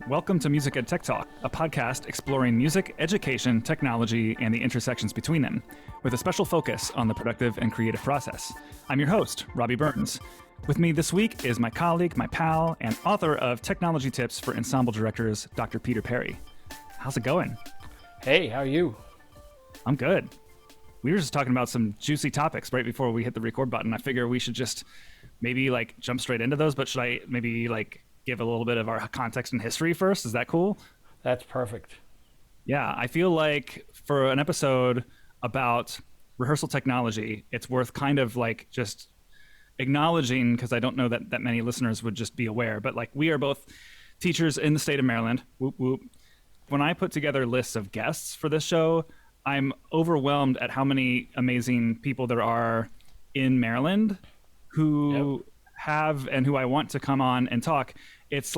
Welcome to Music Ed Tech Talk, a podcast exploring music, education, technology, and the intersections between them, with a special focus on the productive and creative process. I'm your host, Robby Burns. With me this week is my colleague, my pal, and author of Technology Tips for Ensemble Directors, Dr. Peter Perry. How's it going? Hey, how are you? I'm good. We were just talking about some juicy topics right before we hit the record button. I figure we should just maybe jump straight into those, but should I maybe give a little bit of our context and history first? Is that cool? That's perfect. Yeah, I feel like for an episode about rehearsal technology, it's worth kind of just acknowledging, because I don't know that many listeners would just be aware, but we are both teachers in the state of Maryland. Whoop, whoop. When I put together lists of guests for this show, I'm overwhelmed at how many amazing people there are in Maryland who have and who I want to come on and talk. It's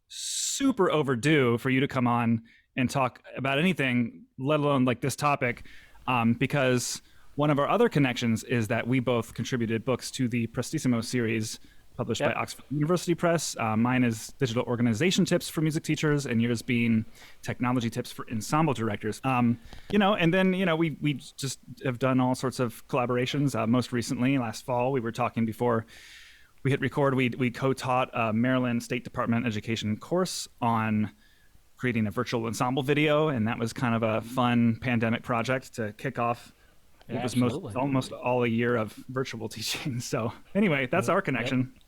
super overdue for you to come on and talk about anything, let alone this topic, because one of our other connections is that we both contributed books to the Prestissimo series published by Oxford University Press. Mine is Digital Organization Tips for Music Teachers, and yours being Technology Tips for Ensemble Directors. And then we just have done all sorts of collaborations. Most recently, last fall, we were talking before we hit record. We co-taught a Maryland State Department Education course on creating a virtual ensemble video, and that was kind of a fun pandemic project to kick off. It was almost all a year of virtual teaching. So anyway, that's our connection. Yep.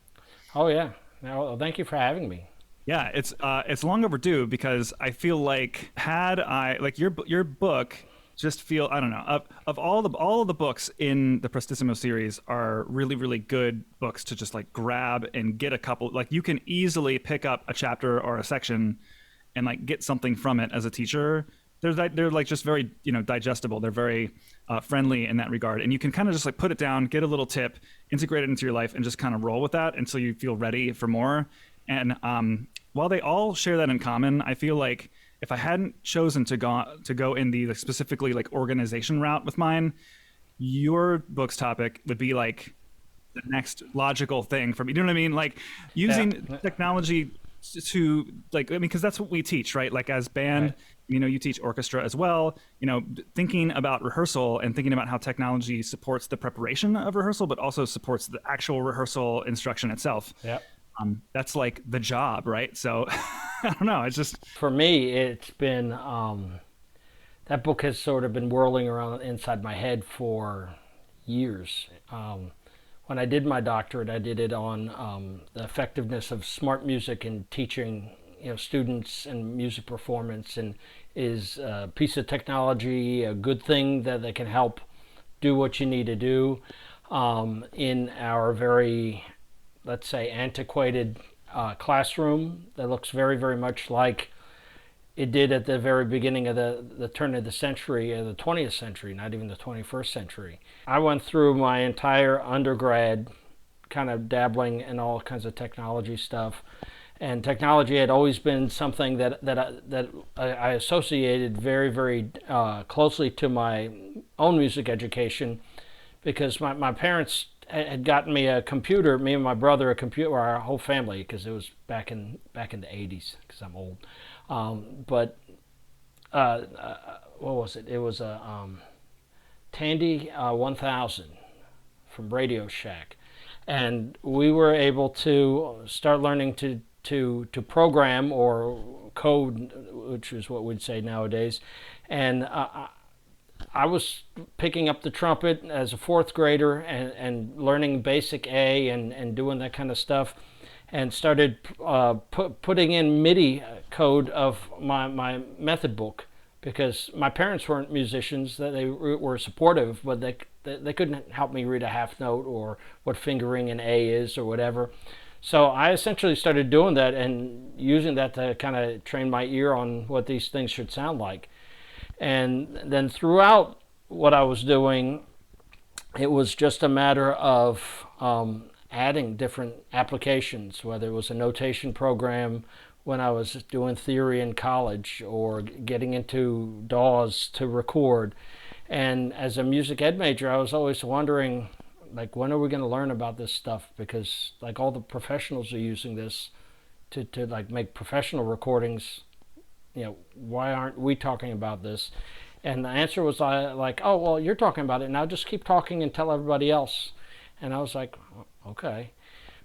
Oh yeah. Well, thank you for having me. Yeah, it's long overdue, because I feel had I your book just feel, I don't know, of all of the books in the Prestissimo series are really, really good books to just grab and get a couple. You can easily pick up a chapter or a section and get something from it as a teacher. They're just very digestible. They're very friendly in that regard, and you can kind of just put it down, get a little tip, integrate it into your life, and just kind of roll with that until you feel ready for more. And while they all share that in common, I feel if I hadn't chosen to go in the specifically organization route with mine, your book's topic would be the next logical thing for me. You know what I mean? Using technology to because that's what we teach, right? As band, right. You teach orchestra as well. Thinking about rehearsal and thinking about how technology supports the preparation of rehearsal, but also supports the actual rehearsal instruction itself. Yeah. That's the job, right? So I don't know. It's just, for me, it's been that book has sort of been whirling around inside my head for years. When I did my doctorate, I did it on the effectiveness of smart music in teaching students and music performance, and is a piece of technology a good thing that can help do what you need to do in our very, let's say, antiquated classroom that looks very, very much like it did at the very beginning of the turn of the century, the 20th century, not even the 21st century. I went through my entire undergrad kind of dabbling in all kinds of technology stuff, and technology had always been something that I associated very, very closely to my own music education, because my parents had gotten me a computer, me and my brother, a computer, or our whole family, because it was back in the 80s, because I'm old. But what was it? It was a Tandy 1000 from Radio Shack, and we were able to start learning to program or code, which is what we'd say nowadays, and I was picking up the trumpet as a fourth grader and learning basic A and doing that kind of stuff, and started putting in MIDI code of my method book, because my parents weren't musicians. That they were supportive, but they couldn't help me read a half note or what fingering an A is or whatever. So I essentially started doing that and using that to kind of train my ear on what these things should sound like. And then throughout what I was doing, it was just a matter of adding different applications, whether it was a notation program when I was doing theory in college, or getting into DAWs to record. And as a music ed major, I was always wondering, when are we going to learn about this stuff? Because all the professionals are using this, to like make professional recordings, why aren't we talking about this? And the answer was like, oh, well, you're talking about it now, just keep talking and tell everybody else. And I was like, okay.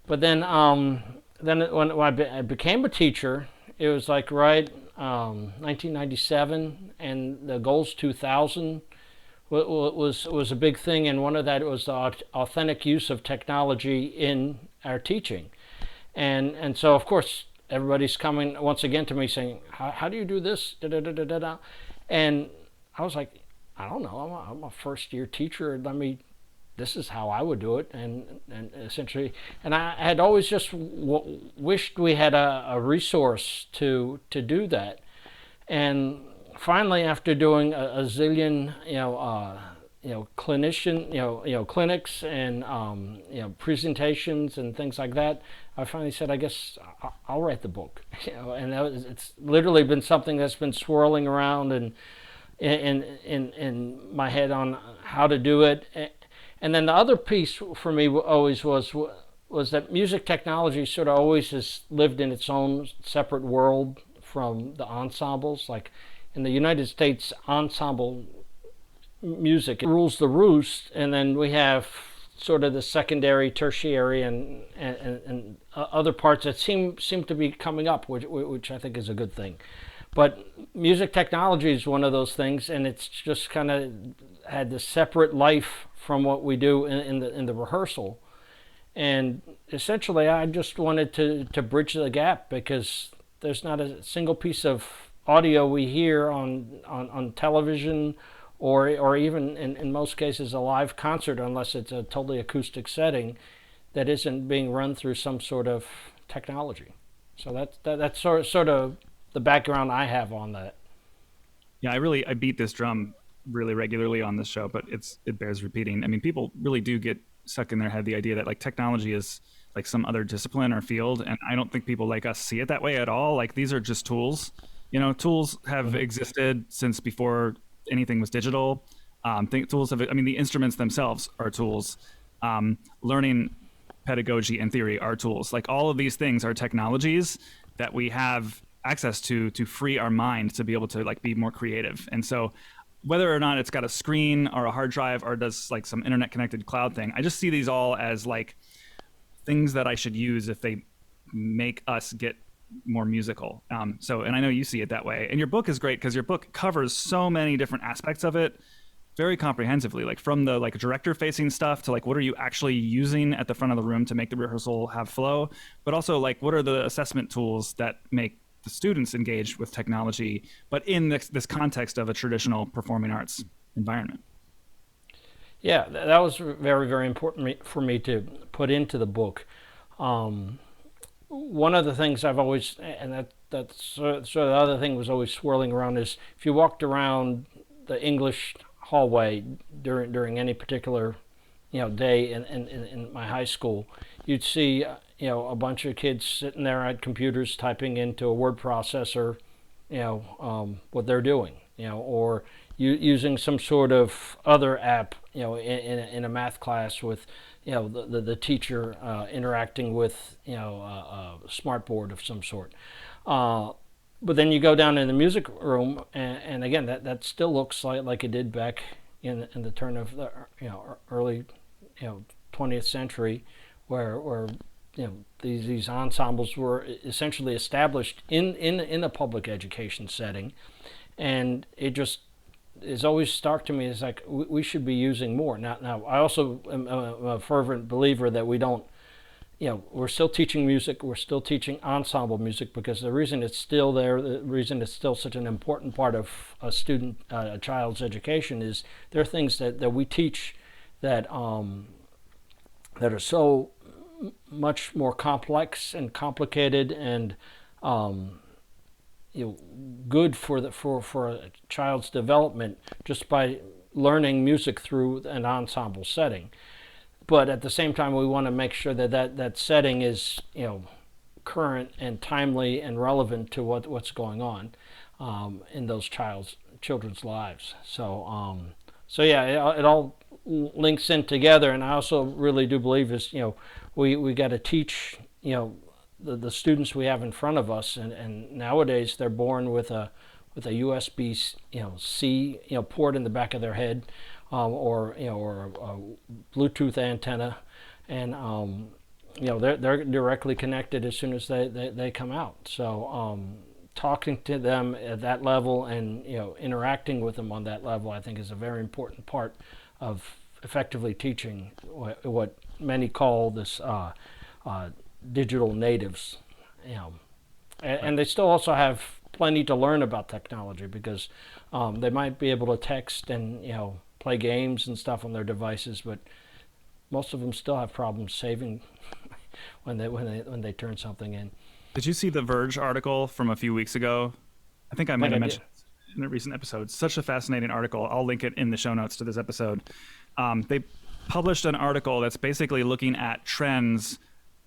But then when I became a teacher, it was like 1997, and the Goals 2000 was a big thing, and one of that was the authentic use of technology in our teaching. And so, of course, everybody's coming once again to me saying, how do you do this? Da, da, da, da, da. And I was like, I don't know, I'm a first-year teacher. This is how I would do it. And essentially, and I had always just wished we had a resource to do that. And finally, after doing a zillion, clinician, clinics and presentations and things like that, I finally said, I guess I'll write the book. And it's literally been something that's been swirling around and in my head on how to do it. And then the other piece for me always was that music technology sort of always has lived in its own separate world from the ensembles. Like in the United States, ensemble music rules the roost, and then we have sort of the secondary, tertiary, and other parts that seem to be coming up, which I think is a good thing. But music technology is one of those things, and it's just kind of had this separate life from what we do in the rehearsal. And essentially, I just wanted to bridge the gap, because there's not a single piece of audio we hear on television or even in most cases a live concert, unless it's a totally acoustic setting, that isn't being run through some sort of technology. So that's sort of the background I have on that. Yeah, I beat this drum really regularly on this show, but it bears repeating. I mean, people really do get stuck in their head the idea that like technology is like some other discipline or field, and I don't think people like us see it that way at all. Like, these are just tools. Tools have existed since before anything was digital. The instruments themselves are tools. Learning pedagogy and theory are tools. Like, all of these things are technologies that we have access to free our mind to be able to like be more creative. And so whether or not it's got a screen or a hard drive or does like some internet connected cloud thing, I just see these all as like things that I should use if they make us get more musical. And I know you see it that way. And your book is great because your book covers so many different aspects of it very comprehensively, like from the like director facing stuff to like what are you actually using at the front of the room to make the rehearsal have flow, but also like what are the assessment tools that make the students engaged with technology, but in this context of a traditional performing arts environment. Yeah, that was very, very important for me to put into the book. One of the things I've always, and that's sort of the other thing was always swirling around, is if you walked around the English hallway during any particular day in my high school, you'd see a bunch of kids sitting there at computers typing into a word processor what they're doing, or using some sort of other app in a math class with the teacher interacting with a smart board of some sort. But then you go down in the music room, and again, that still looks like it did back in the turn of the early 20th century, where these ensembles were essentially established in a public education setting, and it just is always stark to me. It's like we should be using more. Now I also am a fervent believer that we don't. We're still teaching music, we're still teaching ensemble music, because the reason it's still there, the reason it's still such an important part of a child's education is there are things that we teach that that are so much more complex and complicated and good for a child's development just by learning music through an ensemble setting. But at the same time, we want to make sure that setting is current and timely and relevant to what's going on in those children's lives. So yeah, it all links in together. And I also really do believe is we got to teach the students we have in front of us, and nowadays they're born with a USB C port in the back of their head, or or a Bluetooth antenna, and they're directly connected as soon as they come out. So talking to them at that level and interacting with them on that level, I think, is a very important part of effectively teaching what many call this digital natives. And they still also have plenty to learn about technology, because they might be able to text and play games and stuff on their devices, but most of them still have problems saving when they turn something in. Did you see the Verge article from a few weeks ago? I think I might have mentioned it in a recent episode. Such a fascinating article. I'll link it in the show notes to this episode. They published an article that's basically looking at trends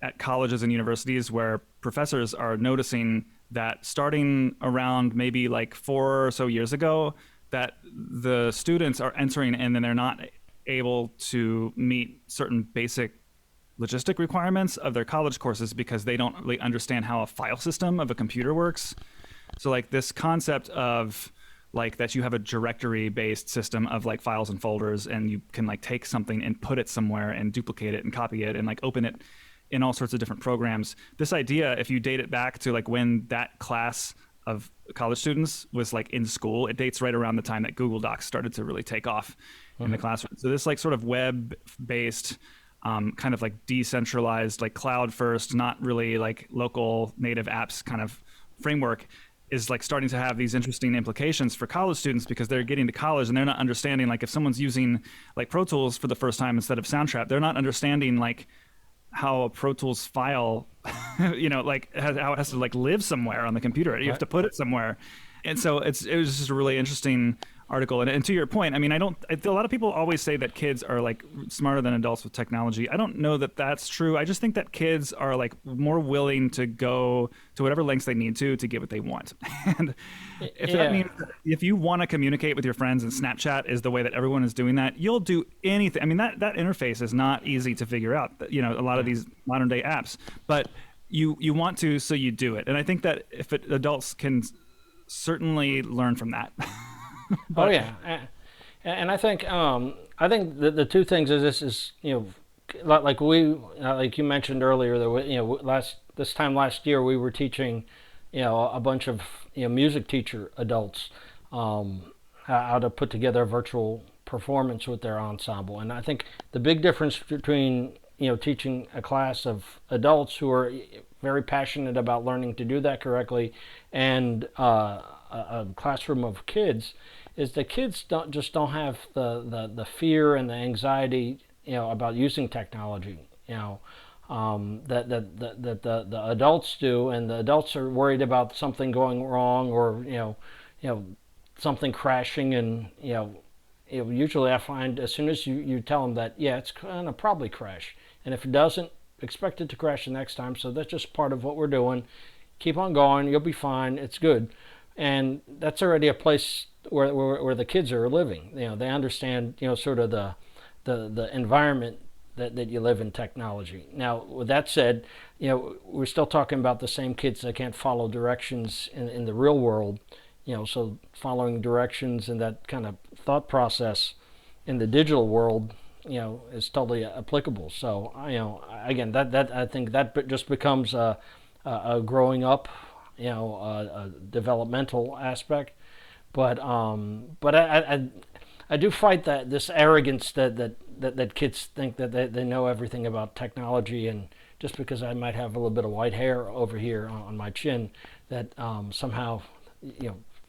at colleges and universities, where professors are noticing that starting around maybe like 4 or so years ago, that the students are entering and then they're not able to meet certain basic logistic requirements of their college courses because they don't really understand how a file system of a computer works. So like this concept of like that you have a directory based system of like files and folders, and you can like take something and put it somewhere and duplicate it and copy it and like open it in all sorts of different programs. This idea, if you date it back to like when that class of college students was like in school, it dates right around the time that Google Docs started to really take off in the classroom. So this like sort of web based kind of like decentralized, like cloud first, not really like local native apps kind of framework is like starting to have these interesting implications for college students, because they're getting to college and they're not understanding, like if someone's using like Pro Tools for the first time instead of Soundtrap, they're not understanding like how a Pro Tools file, like how it has to like live somewhere on the computer. You have to put it somewhere. And so it was just a really interesting article. And to your point, I mean, a lot of people always say that kids are like smarter than adults with technology. I don't know that that's true. I just think that kids are like more willing to go to whatever lengths they need to get what they want. And if that means, if you want to communicate with your friends and Snapchat is the way that everyone is doing that, you'll do anything. I mean, that interface is not easy to figure out, a lot of these modern day apps, but you want to, so you do it. And I think that if adults can certainly learn from that. Oh yeah, and I think the two things is this is like like you mentioned earlier that this time last year we were teaching a bunch of music teacher adults how to put together a virtual performance with their ensemble. And I think the big difference between teaching a class of adults who are very passionate about learning to do that correctly and a classroom of kids is the kids don't have the fear and the anxiety about using technology that the adults do, and the adults are worried about something going wrong or something crashing. And usually I find as soon as you tell them that it's gonna probably crash, and if it doesn't, expect it to crash the next time. So that's just part of what we're doing. Keep on going, you'll be fine, it's good. And that's already a place where the kids are living. They understand sort of the environment that you live in technology. Now, with that said, we're still talking about the same kids that can't follow directions in the real world. So following directions and that kind of thought process in the digital world, is totally applicable. So, again, that I think that just becomes a growing up, a developmental aspect. But I do fight this arrogance that kids think that they know everything about technology, and just because I might have a little bit of white hair over here on my chin, that somehow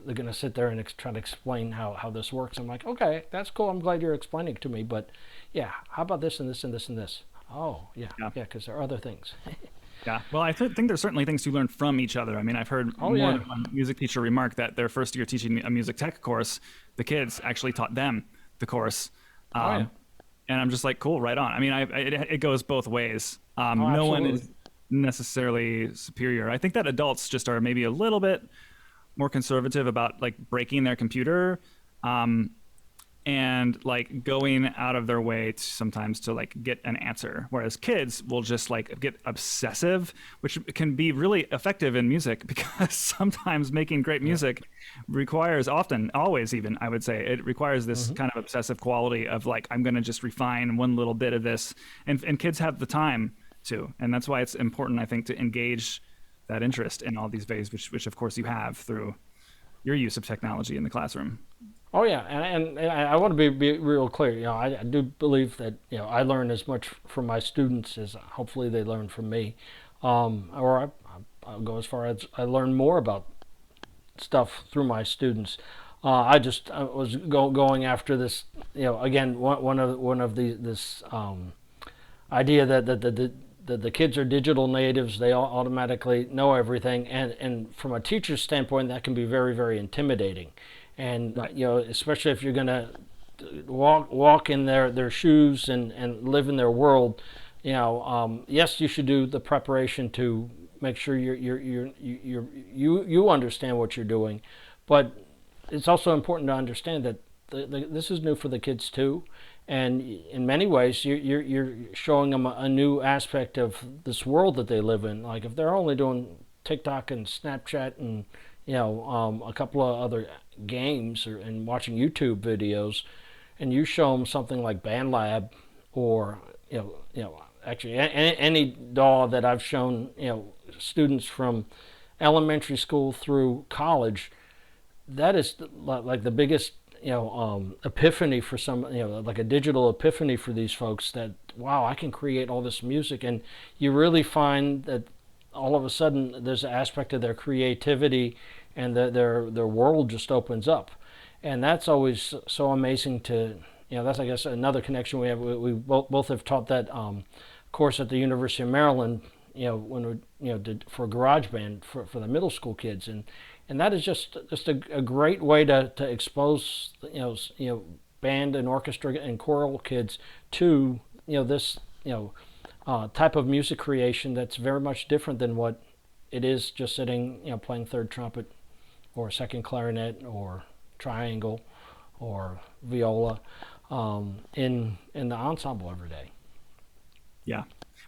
they're going to sit there and try to explain how this works. I'm like, okay, that's cool. I'm glad you're explaining it to me, but how about this and this and this and this? Oh, yeah, because there are other things. Yeah, well, I think there's certainly things you learn from each other. I mean, I've heard more than one music teacher remark that their first year teaching a music tech course, the kids actually taught them the course. And I'm just like, cool, right on. I mean, it goes both ways. No one is necessarily superior. I think that adults just are maybe a little bit more conservative about like breaking their computer. and like going out of their way to sometimes to like get an answer, whereas kids will just like get obsessive, which can be really effective in music because sometimes making great music requires, often, always even, I would say, it requires this kind of obsessive quality of like, I'm going to just refine one little bit of this, and kids have the time to, and that's why it's important, I think, to engage that interest in all these ways, which of course you have through your use of technology in the classroom. Oh yeah, and I want to be real clear. You know, I do believe that, you know, I learn as much from my students as hopefully they learn from me, or I'll go as far as I learn more about stuff through my students. I was going after this. You know, again, one of this idea that the kids are digital natives. They all automatically know everything, and from a teacher's standpoint, that can be very, very intimidating. And you know, especially if you're going to walk in their shoes and live in their world, you know, yes, you should do the preparation to make sure you understand what you're doing, but it's also important to understand that this is new for the kids too, and in many ways you're showing them a new aspect of this world that they live in. Like if they're only doing TikTok and Snapchat and, you know, a couple of other games and watching YouTube videos, and you show them something like BandLab or you know actually any DAW that I've shown, you know, students from elementary school through college, that is like the biggest, you know, epiphany for some, you know, like a digital epiphany for these folks, that wow, I can create all this music. And you really find that all of a sudden there's an aspect of their creativity and their world just opens up. And that's always so amazing to, you know, that's, I guess, another connection we have. We both have taught that course at the University of Maryland, you know, when we, you know, did for GarageBand for the middle school kids. And that is just a great way to expose, you know, band and orchestra and choral kids to, you know, this, you know, type of music creation that's very much different than what it is just sitting, you know, playing third trumpet or second clarinet or triangle or viola in the ensemble every day. Yeah.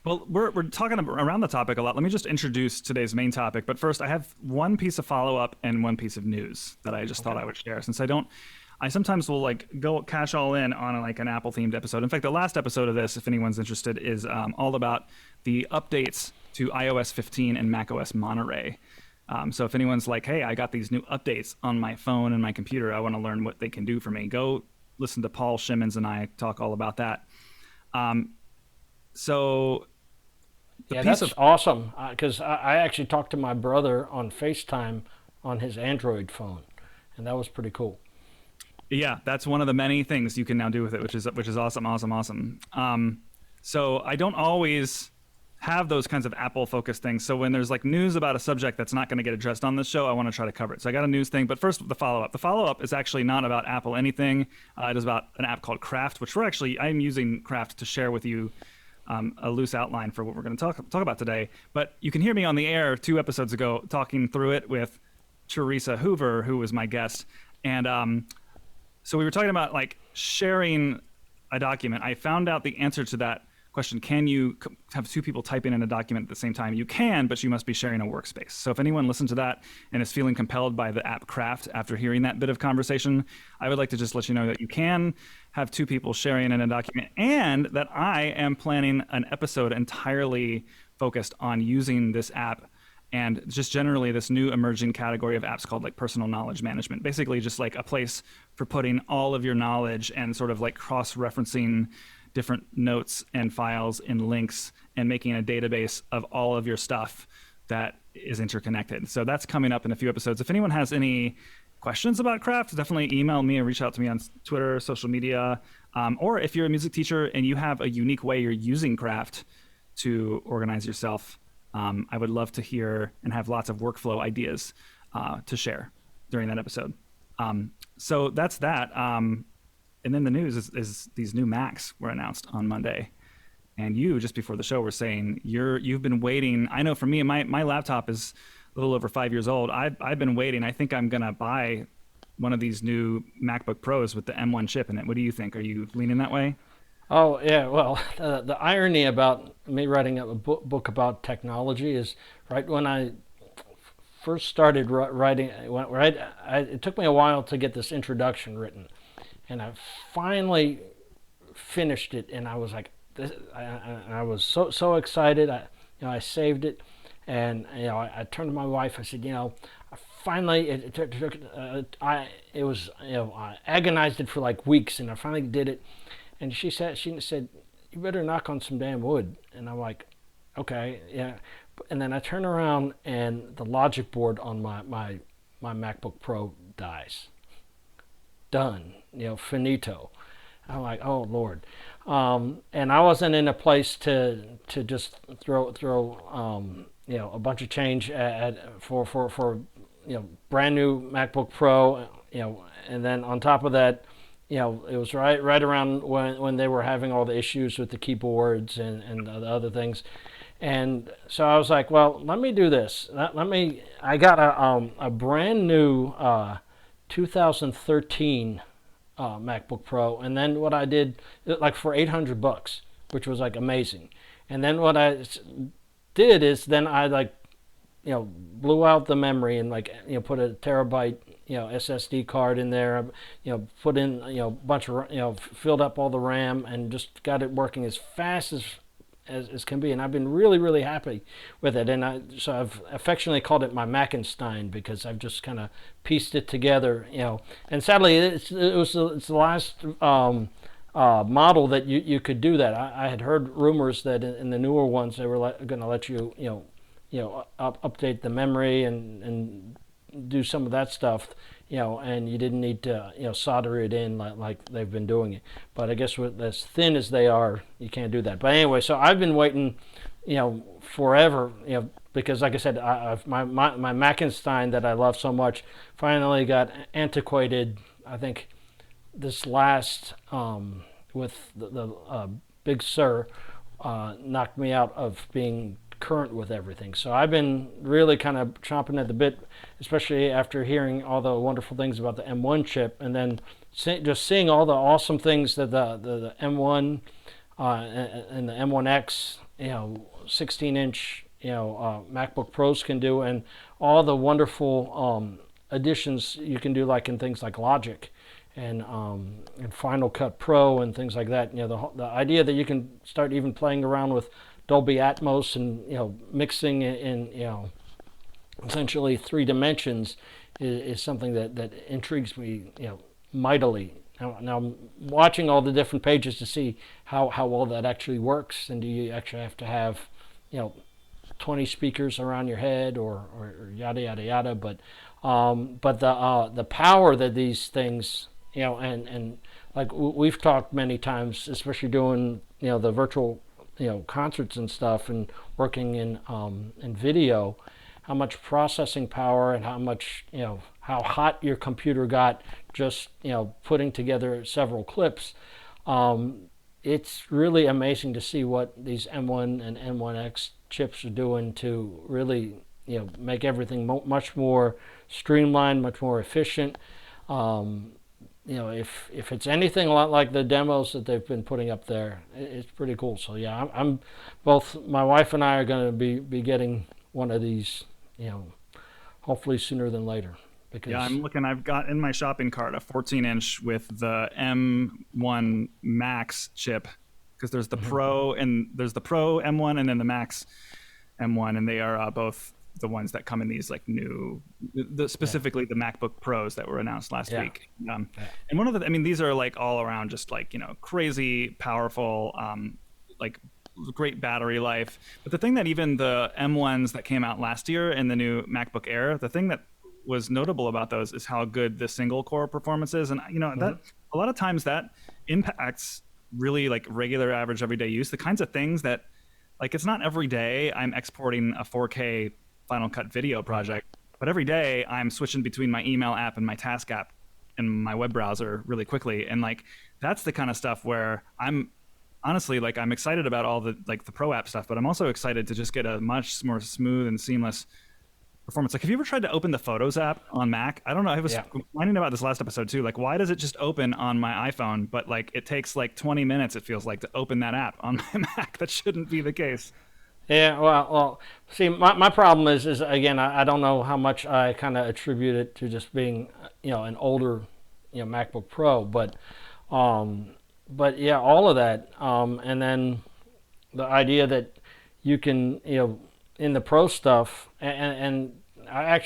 Well, we're talking around the topic a lot. Let me just introduce today's main topic. But first, I have one piece of follow-up and one piece of news that I just thought I would share. Since I sometimes will like go cash all in on like an Apple-themed episode. In fact, the last episode of this, if anyone's interested, is all about the updates to iOS 15 and macOS Monterey. So if anyone's like, hey, I got these new updates on my phone and my computer, I want to learn what they can do for me, go listen to Paul Shimmons and I talk all about that. So yeah, that's awesome, because I actually talked to my brother on FaceTime on his Android phone, and that was pretty cool. Yeah, that's one of the many things you can now do with it, which is awesome. So I don't always have those kinds of Apple-focused things. So when there's like news about a subject that's not going to get addressed on this show, I want to try to cover it. So I got a news thing, but first the follow-up. The follow-up is actually not about Apple anything. It is about an app called Craft, which I'm using Craft to share with you a loose outline for what we're going to talk about today. But you can hear me on the air 2 episodes ago talking through it with Teresa Hoover, who was my guest. And so we were talking about like sharing a document. I found out the answer to that question. Can you have 2 people typing in a document at the same time? You can, but you must be sharing a workspace. So if anyone listened to that and is feeling compelled by the app Craft after hearing that bit of conversation, I would like to just let you know that you can have 2 people sharing in a document, and that I am planning an episode entirely focused on using this app and just generally this new emerging category of apps called like personal knowledge management. Basically just like a place for putting all of your knowledge and sort of like cross-referencing different notes and files and links and making a database of all of your stuff that is interconnected. So that's coming up in a few episodes. If anyone has any questions about Craft, definitely email me or reach out to me on Twitter, social media, or if you're a music teacher and you have a unique way you're using Craft to organize yourself, I would love to hear and have lots of workflow ideas to share during that episode. So that's that. And then the news is these new Macs were announced on Monday. And you, just before the show, were saying you've been waiting. I know for me, my laptop is a little over 5 years old. I've been waiting. I think I'm going to buy one of these new MacBook Pros with the M1 chip in it. What do you think? Are you leaning that way? Oh yeah, well, the irony about me writing a book about technology is right when I first started writing, it took me a while to get this introduction written, and I finally finished it, and I was like, I was so excited. I saved it, and I turned to my wife. I said, I finally it was I agonized it for like weeks, and I finally did it. And she said, you better knock on some damn wood. And I'm like, okay, yeah. And then I turn around and the logic board on my MacBook Pro dies. Done. Finito. I'm like, oh Lord. And I wasn't in a place to just throw a bunch of change for brand new MacBook Pro, and then on top of that, it was right around when they were having all the issues with the keyboards and the other things. And so I was like, well, let me do this. I got a brand new 2013 MacBook Pro, and then what I did, like for $800, which was like amazing. And then what I did is then I blew out the memory and put a terabyte SSD card in there, put in a bunch of filled up all the RAM and just got it working as fast as can be. And I've been really happy with it. And so I've affectionately called it my Mackenstein, because I've just kind of pieced it together, And sadly, it's the last model that you could do that. I had heard rumors that in the newer ones they were going to let you update the memory and do some of that stuff, and you didn't need to solder it in like they've been doing it. But I guess with as thin as they are, you can't do that. But anyway, so I've been waiting forever, because like I said, my Mackenstein that I love so much finally got antiquated. I think this last with the Big Sur knocked me out of being current with everything. So I've been really kind of chomping at the bit, especially after hearing all the wonderful things about the M1 chip, and then just seeing all the awesome things that the M1 and the M1X, 16-inch, MacBook Pros can do, and all the wonderful additions you can do, like in things like Logic and Final Cut Pro and things like that. The idea that you can start even playing around with Dolby Atmos and mixing in essentially 3 dimensions is something that intrigues me mightily. Now I'm watching all the different pages to see how well that actually works, and do you actually have to have 20 speakers around your head or yada yada yada. But the power that these things and like we've talked many times, especially doing the virtual concerts and stuff and working in video, how much processing power and how much how hot your computer got just putting together several clips. It's really amazing to see what these M1 and M1X chips are doing to really make everything much more streamlined, much more efficient. If it's anything a lot like the demos that they've been putting up there, it's pretty cool. So yeah, I'm both my wife and I are going to be getting one of these, hopefully sooner than later. Because yeah, I'm looking. I've got in my shopping cart a 14-inch with the M1 Max chip, because there's the Pro and there's the Pro M1 and then the Max M1, and they are both the ones that come in these like new, specifically the MacBook Pros that were announced last week. And one of these are like all around just like, crazy powerful, like great battery life. But the thing that even the M1s that came out last year and the new MacBook Air, the thing that was notable about those is how good the single core performance is. And, that a lot of times that impacts really like regular average everyday use, the kinds of things that like, it's not every day I'm exporting a 4K Final Cut video project, but every day I'm switching between my email app and my task app and my web browser really quickly. And like, that's the kind of stuff where I'm honestly like, I'm excited about all the like the pro app stuff, but I'm also excited to just get a much more smooth and seamless performance. Like, have you ever tried to open the Photos app on Mac? I don't know. I was Yeah. complaining about this last episode too. Like, why does it just open on my iPhone, but like it takes like 20 minutes, it feels like, to open that app on my Mac? That shouldn't be the case. Yeah, well, see, my problem is again, I don't know how much I kind of attribute it to just being, an older, MacBook Pro, but yeah, all of that, and then the idea that you can, in the Pro stuff, and I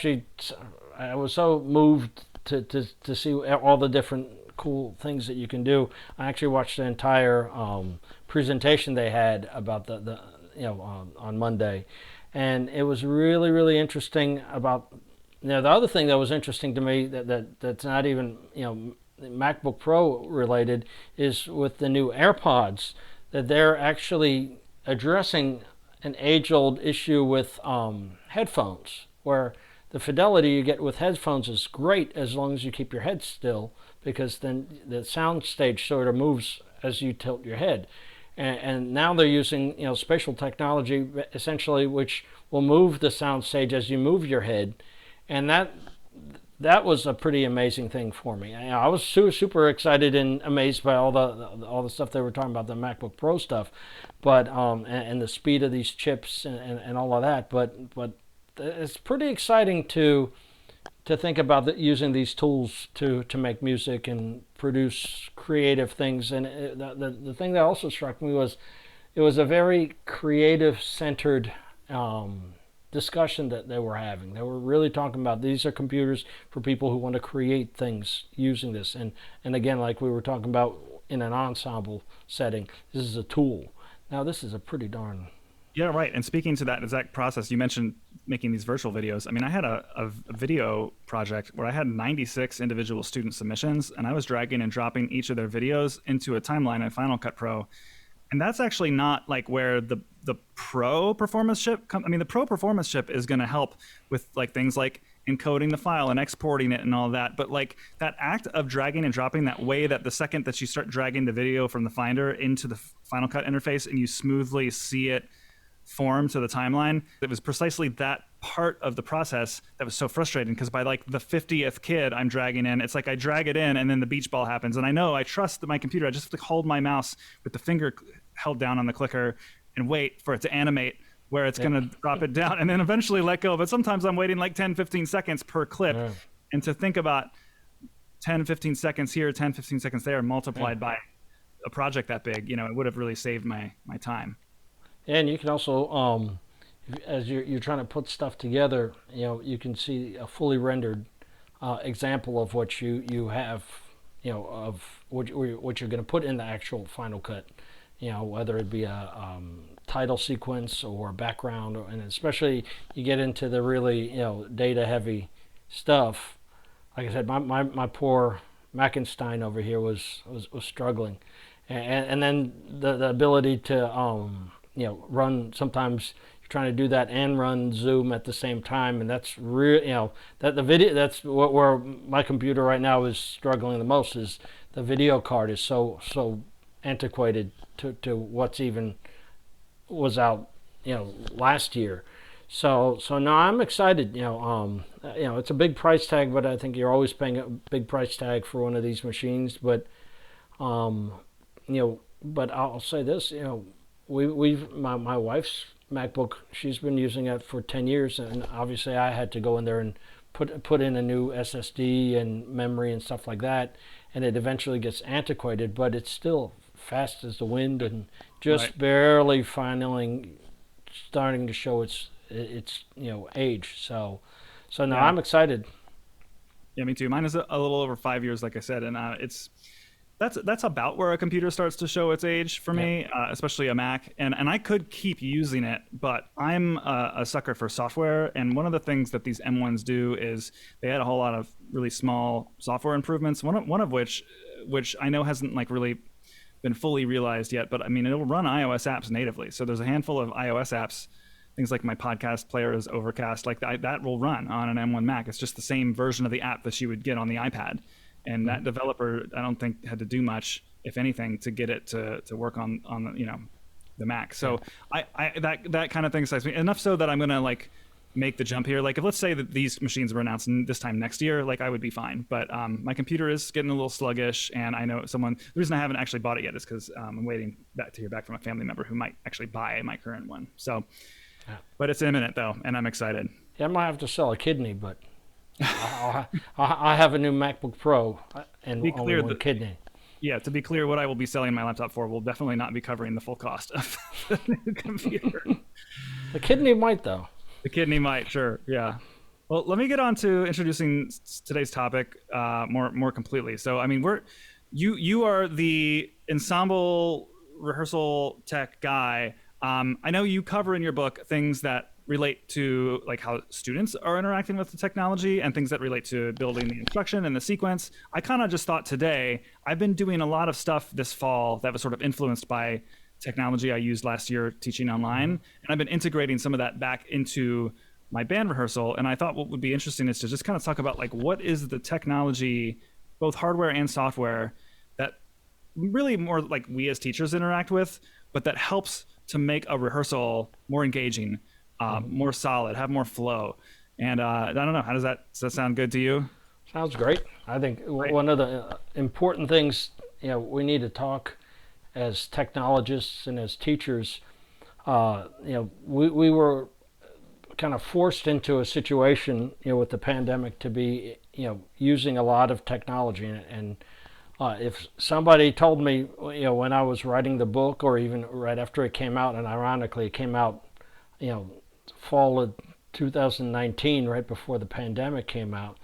was so moved to see all the different cool things that you can do. I actually watched the entire presentation they had about the on Monday, and it was really really interesting. About the other thing that was interesting to me that's not even MacBook Pro related is with the new AirPods, that they're actually addressing an age-old issue with headphones, where the fidelity you get with headphones is great as long as you keep your head still, because then the sound stage sort of moves as you tilt your head. And now they're using spatial technology essentially, which will move the sound stage as you move your head, and that was a pretty amazing thing for me. I was super excited and amazed by all the stuff they were talking about, the MacBook Pro stuff, but and the speed of these chips and all of that. But it's pretty exciting to think about using these tools to make music and produce creative things. And the thing that also struck me was it was a very creative centered discussion that they were having. They were really talking about these are computers for people who want to create things using this. And again, like we were talking about in an ensemble setting, this is a tool. Now this is a pretty darn... Yeah, right. And speaking to that exact process, you mentioned making these virtual videos. I mean, I had a video project where I had 96 individual student submissions, and I was dragging and dropping each of their videos into a timeline in Final Cut Pro. And that's actually not like where the Pro performance chip I mean, the Pro performance chip is going to help with like things like encoding the file and exporting it and all that. But like that act of dragging and dropping, that way that the second that you start dragging the video from the Finder into the Final Cut interface and you smoothly see it form to the timeline, it was precisely that part of the process that was so frustrating, because by like the 50th kid I'm dragging in, it's like I drag it in and then the beach ball happens, and I know I trust my computer. I just have to hold my mouse with the finger held down on the clicker and wait for it to animate where it's going to drop it down and then eventually let go. But sometimes I'm waiting like 10-15 seconds per clip. And to think about 10-15 seconds here, 10-15 seconds there multiplied by a project that big, it would have really saved my time. And you can also, as you're trying to put stuff together, you can see a fully rendered example of what you have, of what you're going to put in the actual Final Cut. Whether it be a title sequence or background, and especially you get into the really data heavy stuff. Like I said, my poor Mackenstein over here was struggling, and then the ability to run, sometimes you're trying to do that and run Zoom at the same time, and that's real. That the video, that's where my computer right now is struggling the most, is the video card is so antiquated to what's even was out last year. So now I'm excited. It's a big price tag, but I think you're always paying a big price tag for one of these machines. But but I'll say this, my wife's MacBook, she's been using it for 10 years, and obviously I had to go in there and put in a new SSD and memory and stuff like that, and it eventually gets antiquated, but it's still fast as the wind and just barely finally starting to show its age. So now I'm excited. Yeah, me too. Mine is a little over 5 years, like I said, and that's about where a computer starts to show its age for me, especially a Mac. And I could keep using it, but I'm a sucker for software. And one of the things that these M1s do is they add a whole lot of really small software improvements. One of which I know hasn't like really been fully realized yet, but I mean, it'll run iOS apps natively. So there's a handful of iOS apps, things like my podcast player is Overcast, like that will run on an M1 Mac. It's just the same version of the app that you would get on the iPad. And that developer, I don't think, had to do much, if anything, to get it to work on the Mac. So I that kind of thing excites me enough so that I'm gonna like make the jump here. Like if let's say that these machines were announced this time next year, like I would be fine. But my computer is getting a little sluggish, and I know the reason I haven't actually bought it yet is because I'm waiting to hear back from a family member who might actually buy my current one. So, but it's imminent though, and I'm excited. Yeah, I might have to sell a kidney, but I have a new MacBook Pro and only one kidney. Yeah, to be clear, what I will be selling my laptop for will definitely not be covering the full cost of the new computer. The kidney might, though. The kidney might, sure, yeah. Well, let me get on to introducing today's topic more completely. So, I mean, you are the ensemble rehearsal tech guy. I know you cover in your book things that relate to like how students are interacting with the technology and things that relate to building the instruction and the sequence. I kind of just thought today, I've been doing a lot of stuff this fall that was sort of influenced by technology I used last year teaching online. And I've been integrating some of that back into my band rehearsal. And I thought what would be interesting is to just kind of talk about like, what is the technology, both hardware and software, that really more like we as teachers interact with, but that helps to make a rehearsal more engaging, more solid, have more flow. And I don't know, does that sound good to you? Sounds great. I think one of the important things, we need to talk as technologists and as teachers. We were kind of forced into a situation, with the pandemic to be, using a lot of technology. And if somebody told me, when I was writing the book or even right after it came out, and ironically it came out, fall of 2019, right before the pandemic came, that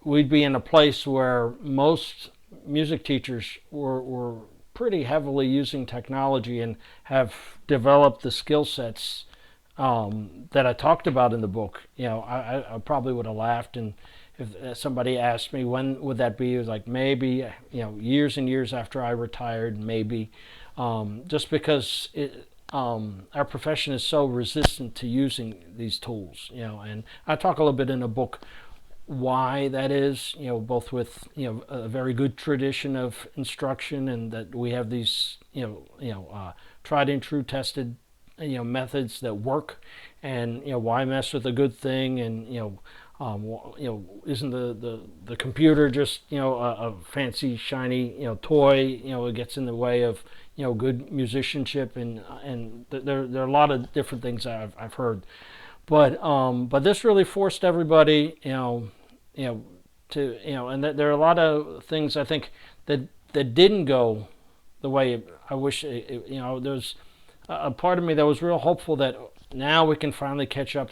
we'd be in a place where most music teachers were pretty heavily using technology and have developed the skill sets that I talked about in the book. I probably would have laughed, and if somebody asked me when would that be, it was like maybe years and years after I retired, maybe, just because our profession is so resistant to using these tools. And I talk a little bit in the book why that is, both with a very good tradition of instruction, and that we have these tried and true tested methods that work, and why mess with a good thing, and isn't the computer just a fancy shiny toy, it gets in the way of good musicianship, and there are a lot of different things I've heard. But this really forced everybody, to, and there are a lot of things I think that didn't go the way I wish. There's a part of me that was real hopeful that now we can finally catch up,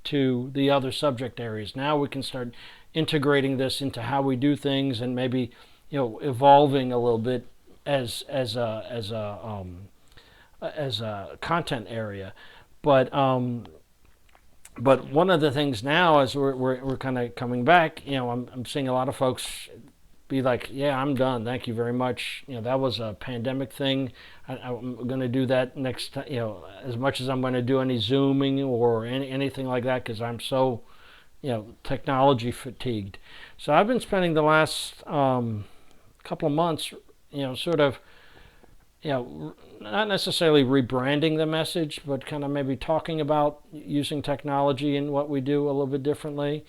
to the other subject areas. Now we can start integrating this into how we do things, and maybe, evolving a little bit as a content area. But one of the things now, as we're kind of coming back, I'm seeing a lot of folks be like, yeah, I'm done, thank you very much. That was a pandemic thing. I'm going to do that next time, as much as I'm going to do any Zooming or anything like that, because I'm so, technology fatigued. So I've been spending the last couple of months, sort of, not necessarily rebranding the message, but kind of maybe talking about using technology and what we do a little bit differently.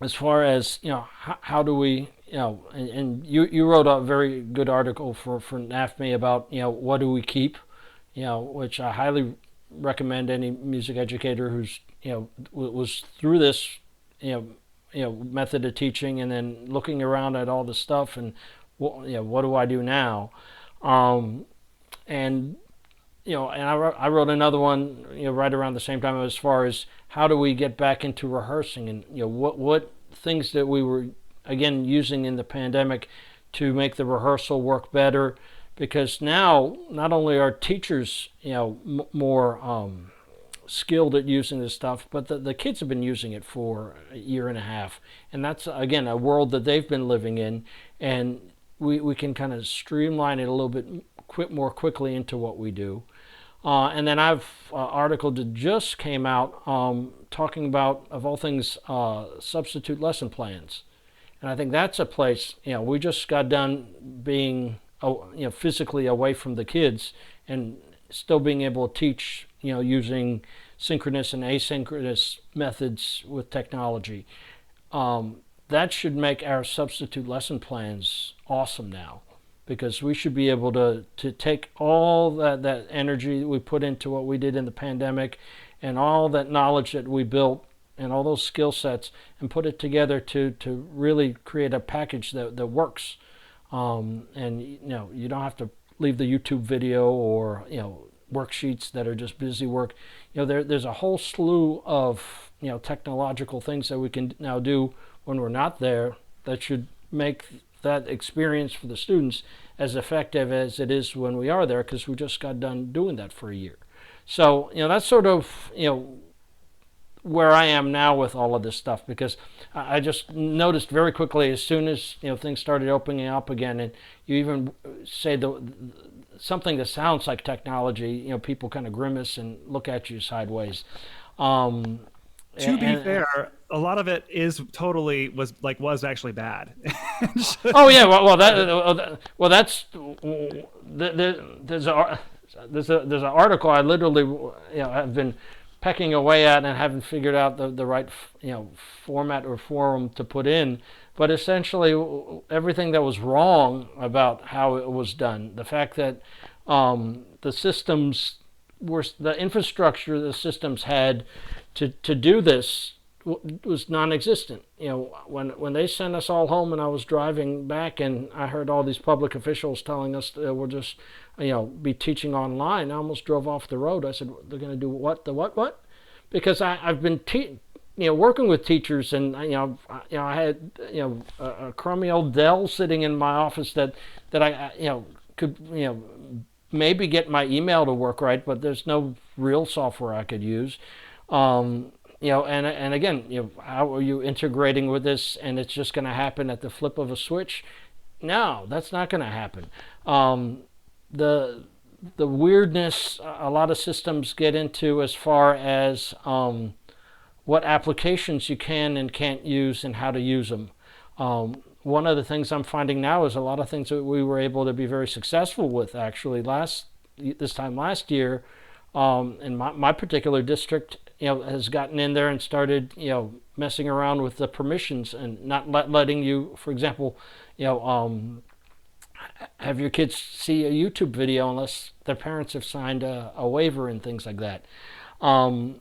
As far as, how do we, and you wrote a very good article for NAfME about, what do we keep, which I highly recommend any music educator who's, was through this, method of teaching, and then looking around at all the stuff and, what do I do now? And I wrote another one, right around the same time, as far as how do we get back into rehearsing, and what things that we were again using in the pandemic to make the rehearsal work better, because now not only are teachers more skilled at using this stuff, but the kids have been using it for a year and a half, and that's again a world that they've been living in, and we can kind of streamline it a little bit more quickly into what we do. And then I've an article that just came out talking about, of all things, substitute lesson plans. And I think that's a place, we just got done being physically away from the kids, and still being able to teach, using synchronous and asynchronous methods with technology. That should make our substitute lesson plans awesome now, because we should be able to take all that energy that we put into what we did in the pandemic and all that knowledge that we built and all those skill sets and put it together to really create a package that works. And you don't have to leave the YouTube video or worksheets that are just busy work. There's a whole slew of technological things that we can now do when we're not there that should make that experience for the students as effective as it is when we are there, because we just got done doing that for a year. So that's sort of where I am now with all of this stuff, because I just noticed very quickly, as soon as things started opening up again, and you even say something that sounds like technology, people kind of grimace and look at you sideways. To be fair, a lot of it was actually bad. Oh yeah, that's there's an article I literally have been pecking away at and haven't figured out the right format or forum to put in. But essentially, everything that was wrong about how it was done, the fact that the systems the infrastructure the systems had to do this was non-existent. When they sent us all home and I was driving back and I heard all these public officials telling us we'll just be teaching online, I almost drove off the road. I said, they're going to do what? The what? Because I've been working with teachers, and I had a crummy old Dell sitting in my office that I could maybe get my email to work right, but there's no real software I could use. And again, how are you integrating with this? And it's just going to happen at the flip of a switch? No, that's not going to happen. The weirdness a lot of systems get into as far as what applications you can and can't use and how to use them. One of the things I'm finding now is a lot of things that we were able to be very successful with actually this time last year. In my particular district, has gotten in there and started, messing around with the permissions and not letting you, for example, have your kids see a YouTube video unless their parents have signed a waiver and things like that. And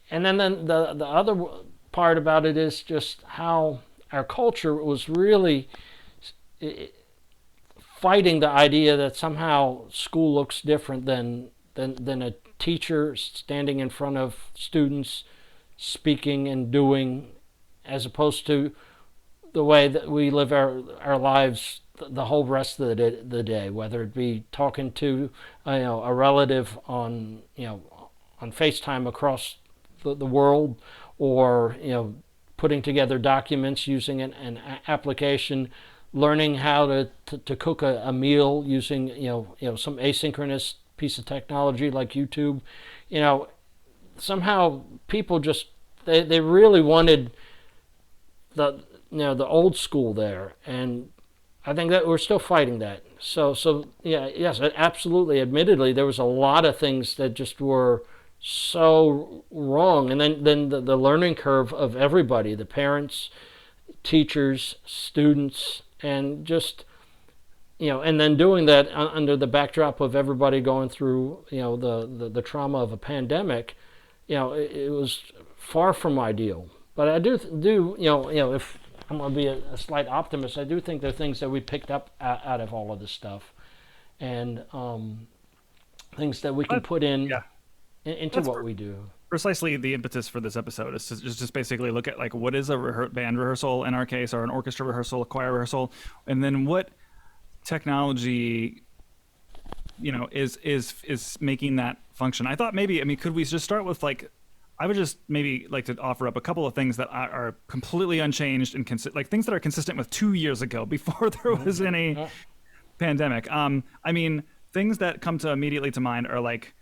then the other part about it is just how our culture was really fighting the idea that somehow school looks different than a teacher standing in front of students, speaking and doing, as opposed to the way that we live our lives the whole rest of the day, whether it be talking to a relative on FaceTime across the world, or putting together documents using an application, learning how to cook a meal using some asynchronous piece of technology like YouTube. Somehow people just they really wanted the old school there, and I think that we're still fighting that. So yeah, yes, absolutely. Admittedly, there was a lot of things that just were so wrong, and then the learning curve of everybody, the parents, teachers, students, and just and then doing that under the backdrop of everybody going through the trauma of a pandemic, it was far from ideal. But I do if I'm going to be a slight optimist, I do think there are things that we picked up out of all of this stuff, and things that we can put in. Yeah. Into That's what we do. Precisely the impetus for this episode is to just basically look at like what is a band rehearsal in our case, or an orchestra rehearsal, a choir rehearsal, and then what technology is making that function. I thought could we just start with I would just maybe like to offer up a couple of things that are completely unchanged and like things that are consistent with 2 years ago before there was any pandemic. Things that come immediately to mind are like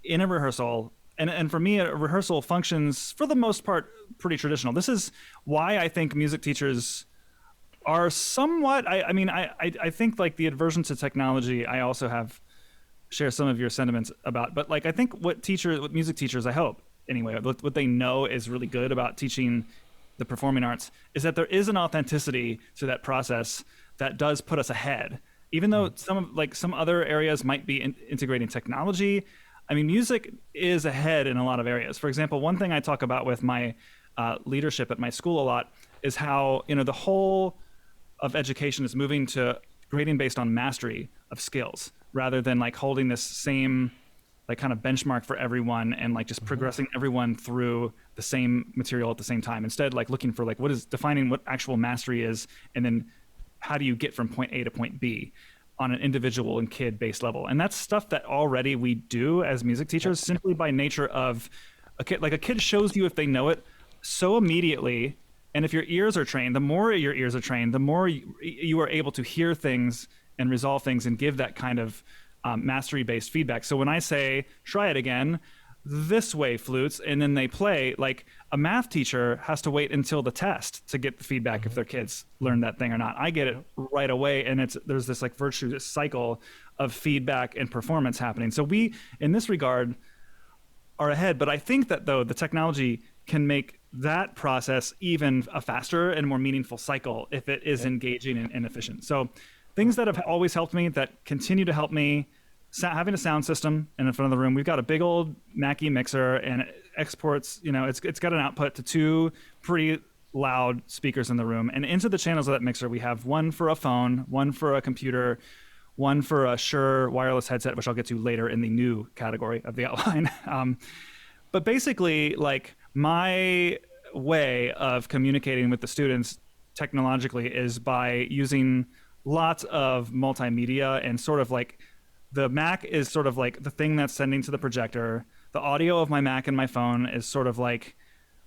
in a rehearsal, and for me, a rehearsal functions for the most part pretty traditional. This is why I think music teachers are somewhat. I think like the aversion to technology I also have share some of your sentiments about. But like, I think what music teachers, I hope anyway, what they know is really good about teaching the performing arts is that there is an authenticity to that process that does put us ahead. Even though some other areas might be integrating technology, I mean, music is ahead in a lot of areas. For example, one thing I talk about with my leadership at my school a lot is how the whole of education is moving to grading based on mastery of skills rather than like holding this same like kind of benchmark for everyone and like just progressing everyone through the same material at the same time. Instead, like looking for like what is defining what actual mastery is, and then how do you get from point A to point B on an individual and kid based level. And that's stuff that already we do as music teachers simply by nature of a kid. Like a kid shows you if they know it so immediately. And if your ears are trained, the more your ears are trained, the more you are able to hear things and resolve things and give that kind of mastery-based feedback. So when I say, try it again, this way, flutes, and then they play, like a math teacher has to wait until the test to get the feedback if their kids learn that thing or not. I get it right away, and there's this like virtuous cycle of feedback and performance happening. So we, in this regard, are ahead. But I think that, though, the technology can make that process even a faster and more meaningful cycle if it is engaging and efficient. So things that have always helped me, that continue to help me, having a sound system in the front of the room. We've got a big old Mackie mixer, and it exports, it's got an output to two pretty loud speakers in the room. And into the channels of that mixer, we have one for a phone, one for a computer, one for a Shure wireless headset, which I'll get to later in the new category of the outline. But basically, like, my way of communicating with the students technologically is by using lots of multimedia, and sort of like the Mac is sort of like the thing that's sending to the projector. The audio of my Mac and my phone is sort of like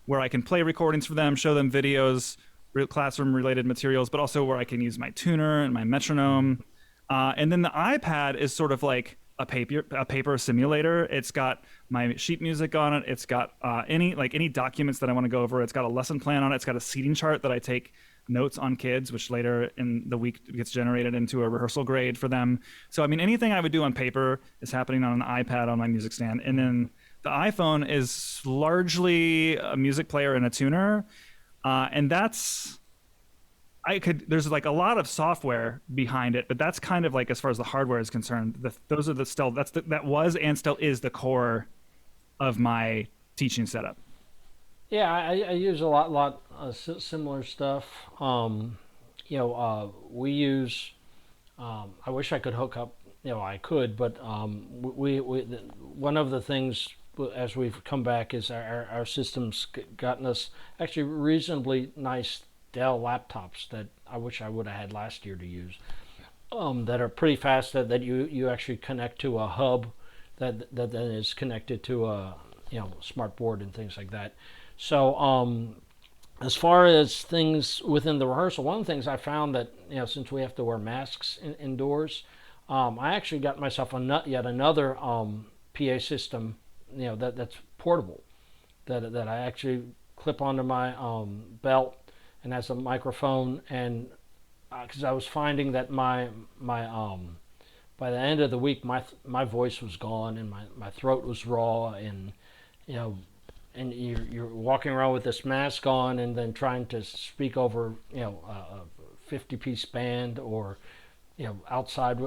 where I can play recordings for them, show them videos, classroom related materials, but also where I can use my tuner and my metronome. And then the iPad is sort of like a paper simulator. It's got my sheet music on it. It's got any documents that I want to go over. It's got a lesson plan on it. It's got a seating chart that I take notes on kids, which later in the week gets generated into a rehearsal grade for them. So, I mean, anything I would do on paper is happening on an iPad on my music stand. And then the iPhone is largely a music player and a tuner. And there's like a lot of software behind it, but that's kind of like, as far as the hardware is concerned, that was and still is the core of my teaching setup. Yeah, I use a lot similar stuff. We use. I wish I could hook up. I could, but we one of the things as we've come back is our systems gotten us actually reasonably nice Dell laptops that I wish I would have had last year to use. That are pretty fast. That you actually connect to a hub that then is connected to a smart board and things like that. So as far as things within the rehearsal, one of the things I found that, since we have to wear masks indoors, I actually got myself yet another PA system, that's portable, that I actually clip onto my belt and has a microphone. And because I was finding that my by the end of the week, my voice was gone and my throat was raw, and and you're walking around with this mask on and then trying to speak over a 50-piece band, or outside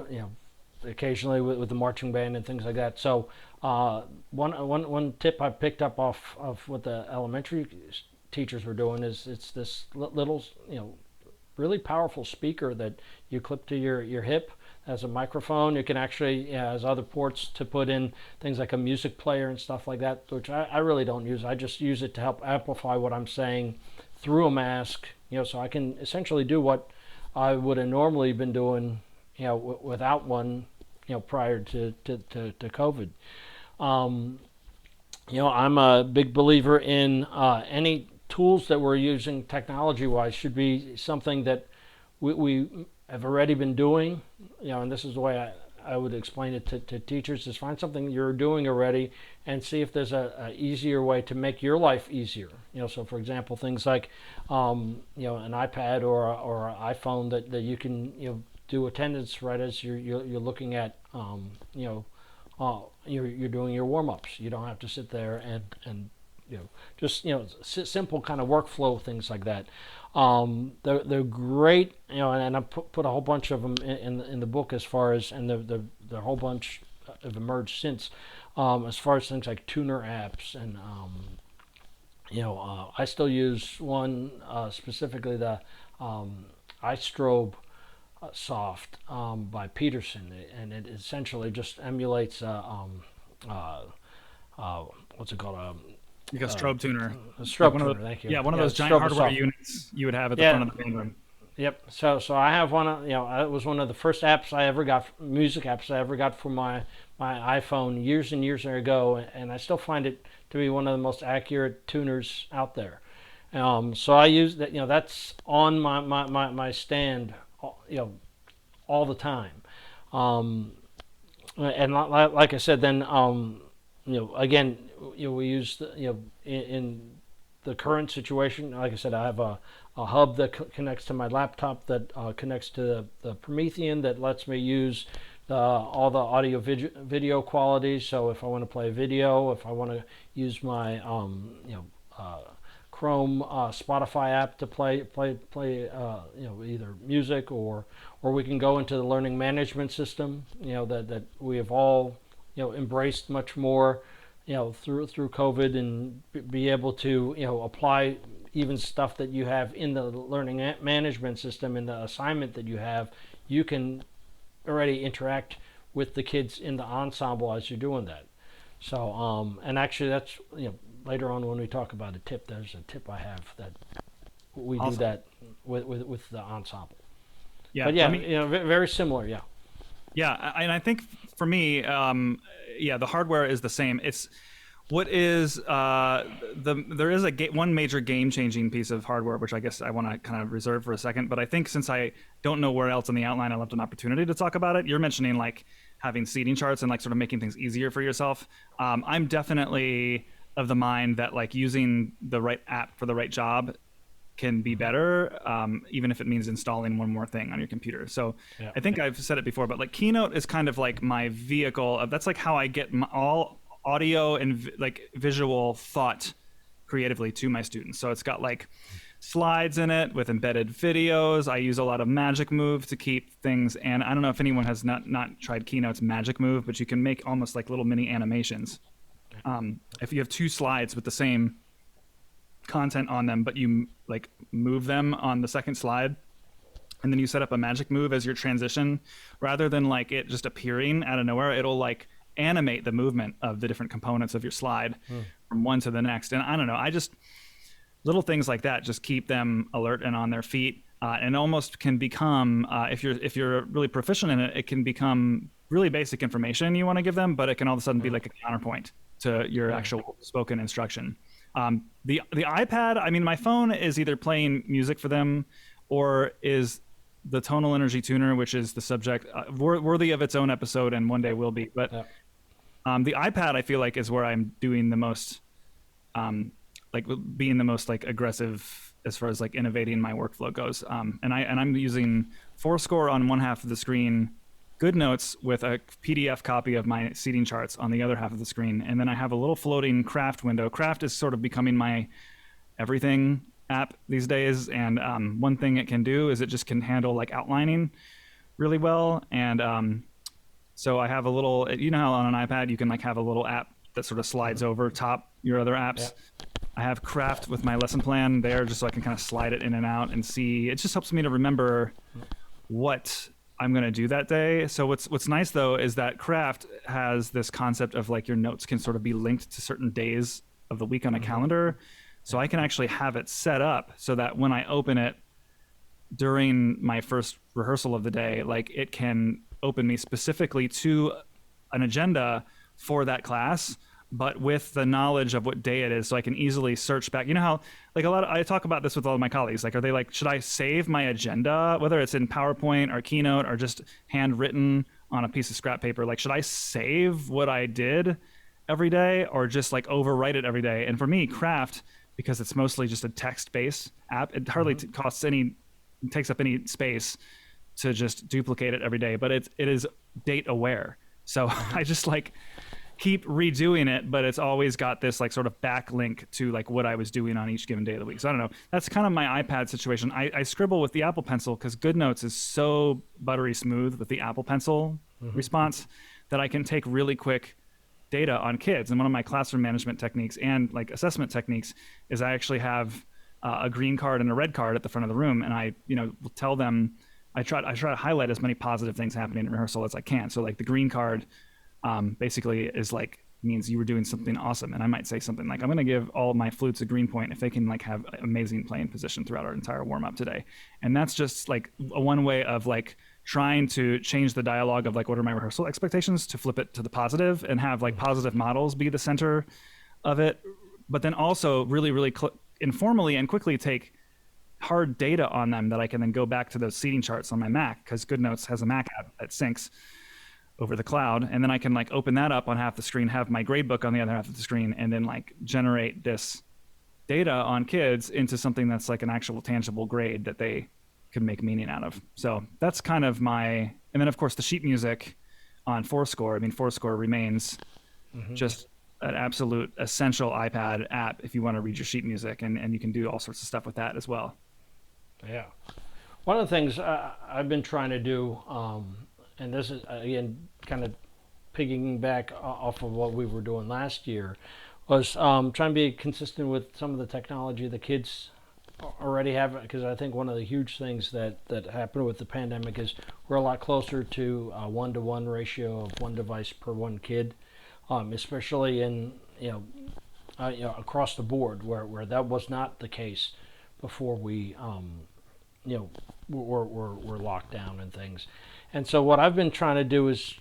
occasionally with the marching band and things like that. So one tip I picked up off of what the elementary teachers were doing is it's this little really powerful speaker that you clip to your hip as a microphone. You can actually has other ports to put in things like a music player and stuff like that, which I really don't use. I just use it to help amplify what I'm saying through a mask, so I can essentially do what I would have normally been doing, without one, prior to COVID. I'm a big believer in any tools that we're using technology-wise should be something that we have already been doing, and this is the way I would explain it to teachers, is find something you're doing already and see if there's a easier way to make your life easier. So for example, things like, an iPad or an iPhone that you can, do attendance right as you're looking at, you're doing your warm-ups. You don't have to sit there and just simple kind of workflow things like that. They're great, and I put a whole bunch of them in the book as far as, and the whole bunch have emerged since, as far as things like tuner apps, and I still use one, specifically the iStroboSoft by Peterson, and it essentially just emulates what's it called? Like a strobe tuner. A strobe tuner, thank you. Yeah, one of those giant hardware StroboSoft units you would have at the front of the band room. Yep. So I have one. It was one of the first apps I ever got, music apps I ever got for my iPhone years and years ago, and I still find it to be one of the most accurate tuners out there. So I use that. That's on my stand, all the time. And like I said, then again, we use in the current situation. Like I said, I have a hub that connects to my laptop, that connects to the Promethean, that lets me use all the audio video quality. So if I want to play video, if I want to use my Chrome Spotify app to play either music, or we can go into the learning management system, that we have all embraced much more through COVID, and be able to apply even stuff that you have in the learning management system, in the assignment that you have. You can already interact with the kids in the ensemble as you're doing that. So and actually that's later on when we talk about a tip, there's a tip I have that we do that with the ensemble. Yeah, but very similar. Yeah, and I think for me, the hardware is the same. It's what is there is one major game-changing piece of hardware, which I guess I want to kind of reserve for a second. But I think since I don't know where else in the outline I left an opportunity to talk about it, you're mentioning like having seating charts and like sort of making things easier for yourself. I'm definitely of the mind that like using the right app for the right job can be better, even if it means installing one more thing on your computer. So I think I've said it before, but like Keynote is kind of like my vehicle. That's like how I get all audio and like visual thought creatively to my students. So it's got like slides in it with embedded videos. I use a lot of Magic Move to keep things, and I don't know if anyone has not tried Keynote's Magic Move, but you can make almost like little mini animations. If you have two slides with the same content on them, but you like move them on the second slide, and then you set up a Magic Move as your transition, rather than like it just appearing out of nowhere, it'll like animate the movement of the different components of your slide from one to the next. And I don't know, I just little things like that just keep them alert and on their feet, and almost can become if you're really proficient in it, it can become really basic information you want to give them, but it can all of a sudden be like a counterpoint to your actual spoken instruction. The iPad, I mean, my phone is either playing music for them or is the tonal energy tuner, which is the subject worthy of its own episode and one day will be. But the iPad, I feel like, is where I'm doing the most, like being the most like aggressive as far as like innovating my workflow goes. And I'm using forScore on one half of the screen, GoodNotes with a PDF copy of my seating charts on the other half of the screen. And then I have a little floating Craft window. Craft is sort of becoming my everything app these days. And one thing it can do is it just can handle like outlining really well. And so I have a little, how on an iPad you can like have a little app that sort of slides over top your other apps. Yeah. I have Craft with my lesson plan there just so I can kind of slide it in and out and see. It just helps me to remember what I'm going to do that day. So what's nice though is that Craft has this concept of like your notes can sort of be linked to certain days of the week on a calendar. So I can actually have it set up so that when I open it during my first rehearsal of the day, like it can open me specifically to an agenda for that class, but with the knowledge of what day it is, so I can easily search back. You know how, like I talk about this with all of my colleagues, like, are they like, should I save my agenda, whether it's in PowerPoint or Keynote or just handwritten on a piece of scrap paper? Like, should I save what I did every day or just like overwrite it every day? And for me, Craft, because it's mostly just a text-based app, it hardly takes up any space to just duplicate it every day, but it is date aware. So I just like keep redoing it, but it's always got this like sort of backlink to like what I was doing on each given day of the week. So I don't know. That's kind of my iPad situation. I scribble with the Apple Pencil because GoodNotes is so buttery smooth with the Apple Pencil response that I can take really quick data on kids. And one of my classroom management techniques and like assessment techniques is I actually have a green card and a red card at the front of the room, and I will tell them. I try to highlight as many positive things happening in rehearsal as I can. So like the green card basically is like means you were doing something awesome, and I might say something like, I'm going to give all of my flutes a green point if they can like have amazing playing position throughout our entire warm-up today. And that's just like a one way of like trying to change the dialogue of like what are my rehearsal expectations to flip it to the positive and have like positive models be the center of it, but then also really informally and quickly take hard data on them that I can then go back to those seating charts on my Mac, because GoodNotes has a Mac app that syncs over the cloud, and then I can like open that up on half the screen, have my gradebook on the other half of the screen, and then like generate this data on kids into something that's like an actual tangible grade that they can make meaning out of. So that's kind of my, and then of course the sheet music on forScore. I mean, forScore remains just an absolute essential iPad app if you want to read your sheet music, and you can do all sorts of stuff with that as well. Yeah. One of the things I've been trying to do, and this is, again, kind of piggybacking off of what we were doing last year, was trying to be consistent with some of the technology the kids already have, because I think one of the huge things that happened with the pandemic is we're a lot closer to a 1-to-1 ratio of one device per one kid, especially in, across the board where that was not the case before we, were locked down and things. And so what I've been trying to do is,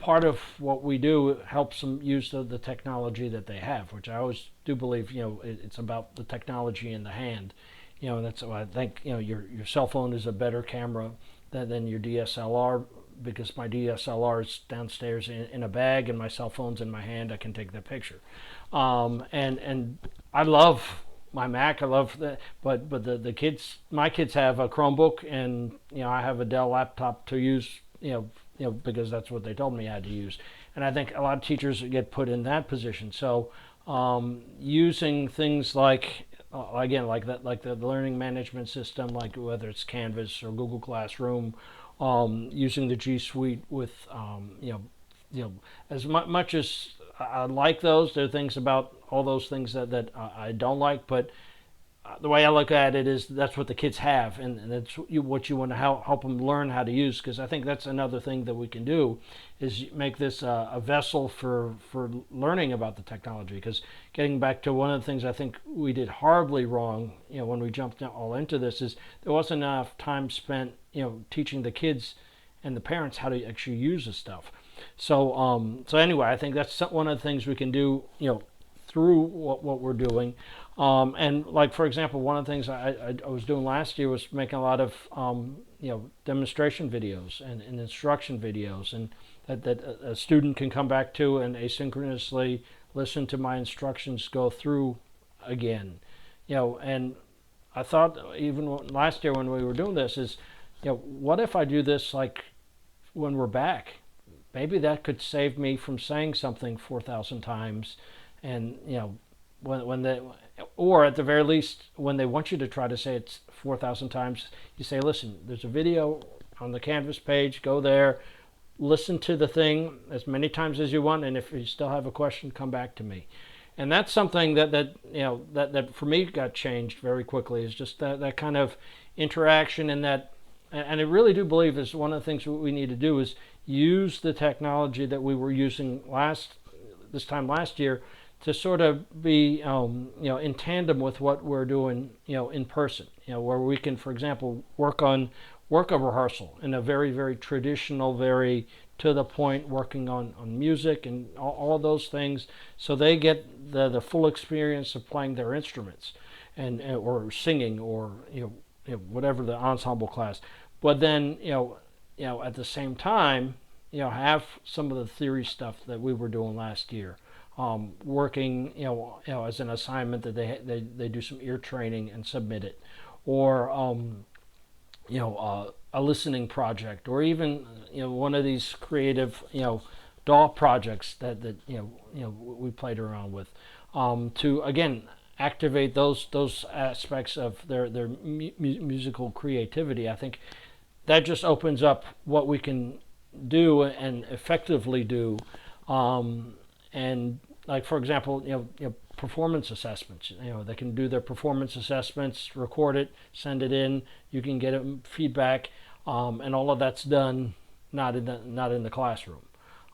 part of what we do helps them use the technology that they have, which I always do believe, it's about the technology in the hand. And that's why I think, your cell phone is a better camera than your DSLR, because my DSLR is downstairs in a bag and my cell phone's in my hand. I can take the picture. And I love my Mac. I love that, but the kids, my kids have a Chromebook, and I have a Dell laptop to use, because that's what they told me I had to use. And I think a lot of teachers get put in that position. So using things like again, like that, like the learning management system, like whether it's Canvas or Google Classroom, using the G Suite with as much as I like those, there are things about all those things that I don't like, but the way I look at it is that's what the kids have, and that's what you want to help them learn how to use, because I think that's another thing that we can do is make this a vessel for learning about the technology. Because getting back to one of the things I think we did horribly wrong, when we jumped all into this, is there wasn't enough time spent, teaching the kids and the parents how to actually use the stuff. So anyway, I think that's one of the things we can do, through what we're doing. And like, for example, one of the things I was doing last year was making a lot of, demonstration videos and instruction videos, and that a student can come back to and asynchronously listen to my instructions go through again. And I thought even last year when we were doing this is, what if I do this like when we're back? Maybe that could save me from saying something 4,000 times, and when they, or at the very least, when they want you to try to say it 4,000 times, you say, listen, there's a video on the Canvas page, go there, listen to the thing as many times as you want, and if you still have a question, come back to me. And that's something that for me got changed very quickly, is just that kind of interaction, and that, and I really do believe is one of the things we need to do is use the technology that we were using this time last year to sort of be in tandem with what we're doing in person, where we can, for example, work a rehearsal in a very, very traditional, very to the point, working on music and all those things, so they get the full experience of playing their instruments and or singing, or whatever the ensemble class. But then at the same time have some of the theory stuff that we were doing last year, working as an assignment that they do some ear training and submit it, or a listening project, or even one of these creative DAW projects that we played around with, to again activate those aspects of their musical creativity. I think that just opens up what we can do and effectively do, and like for example, performance assessments. They can do their performance assessments, record it, send it in. You can get feedback, and all of that's done not in the classroom.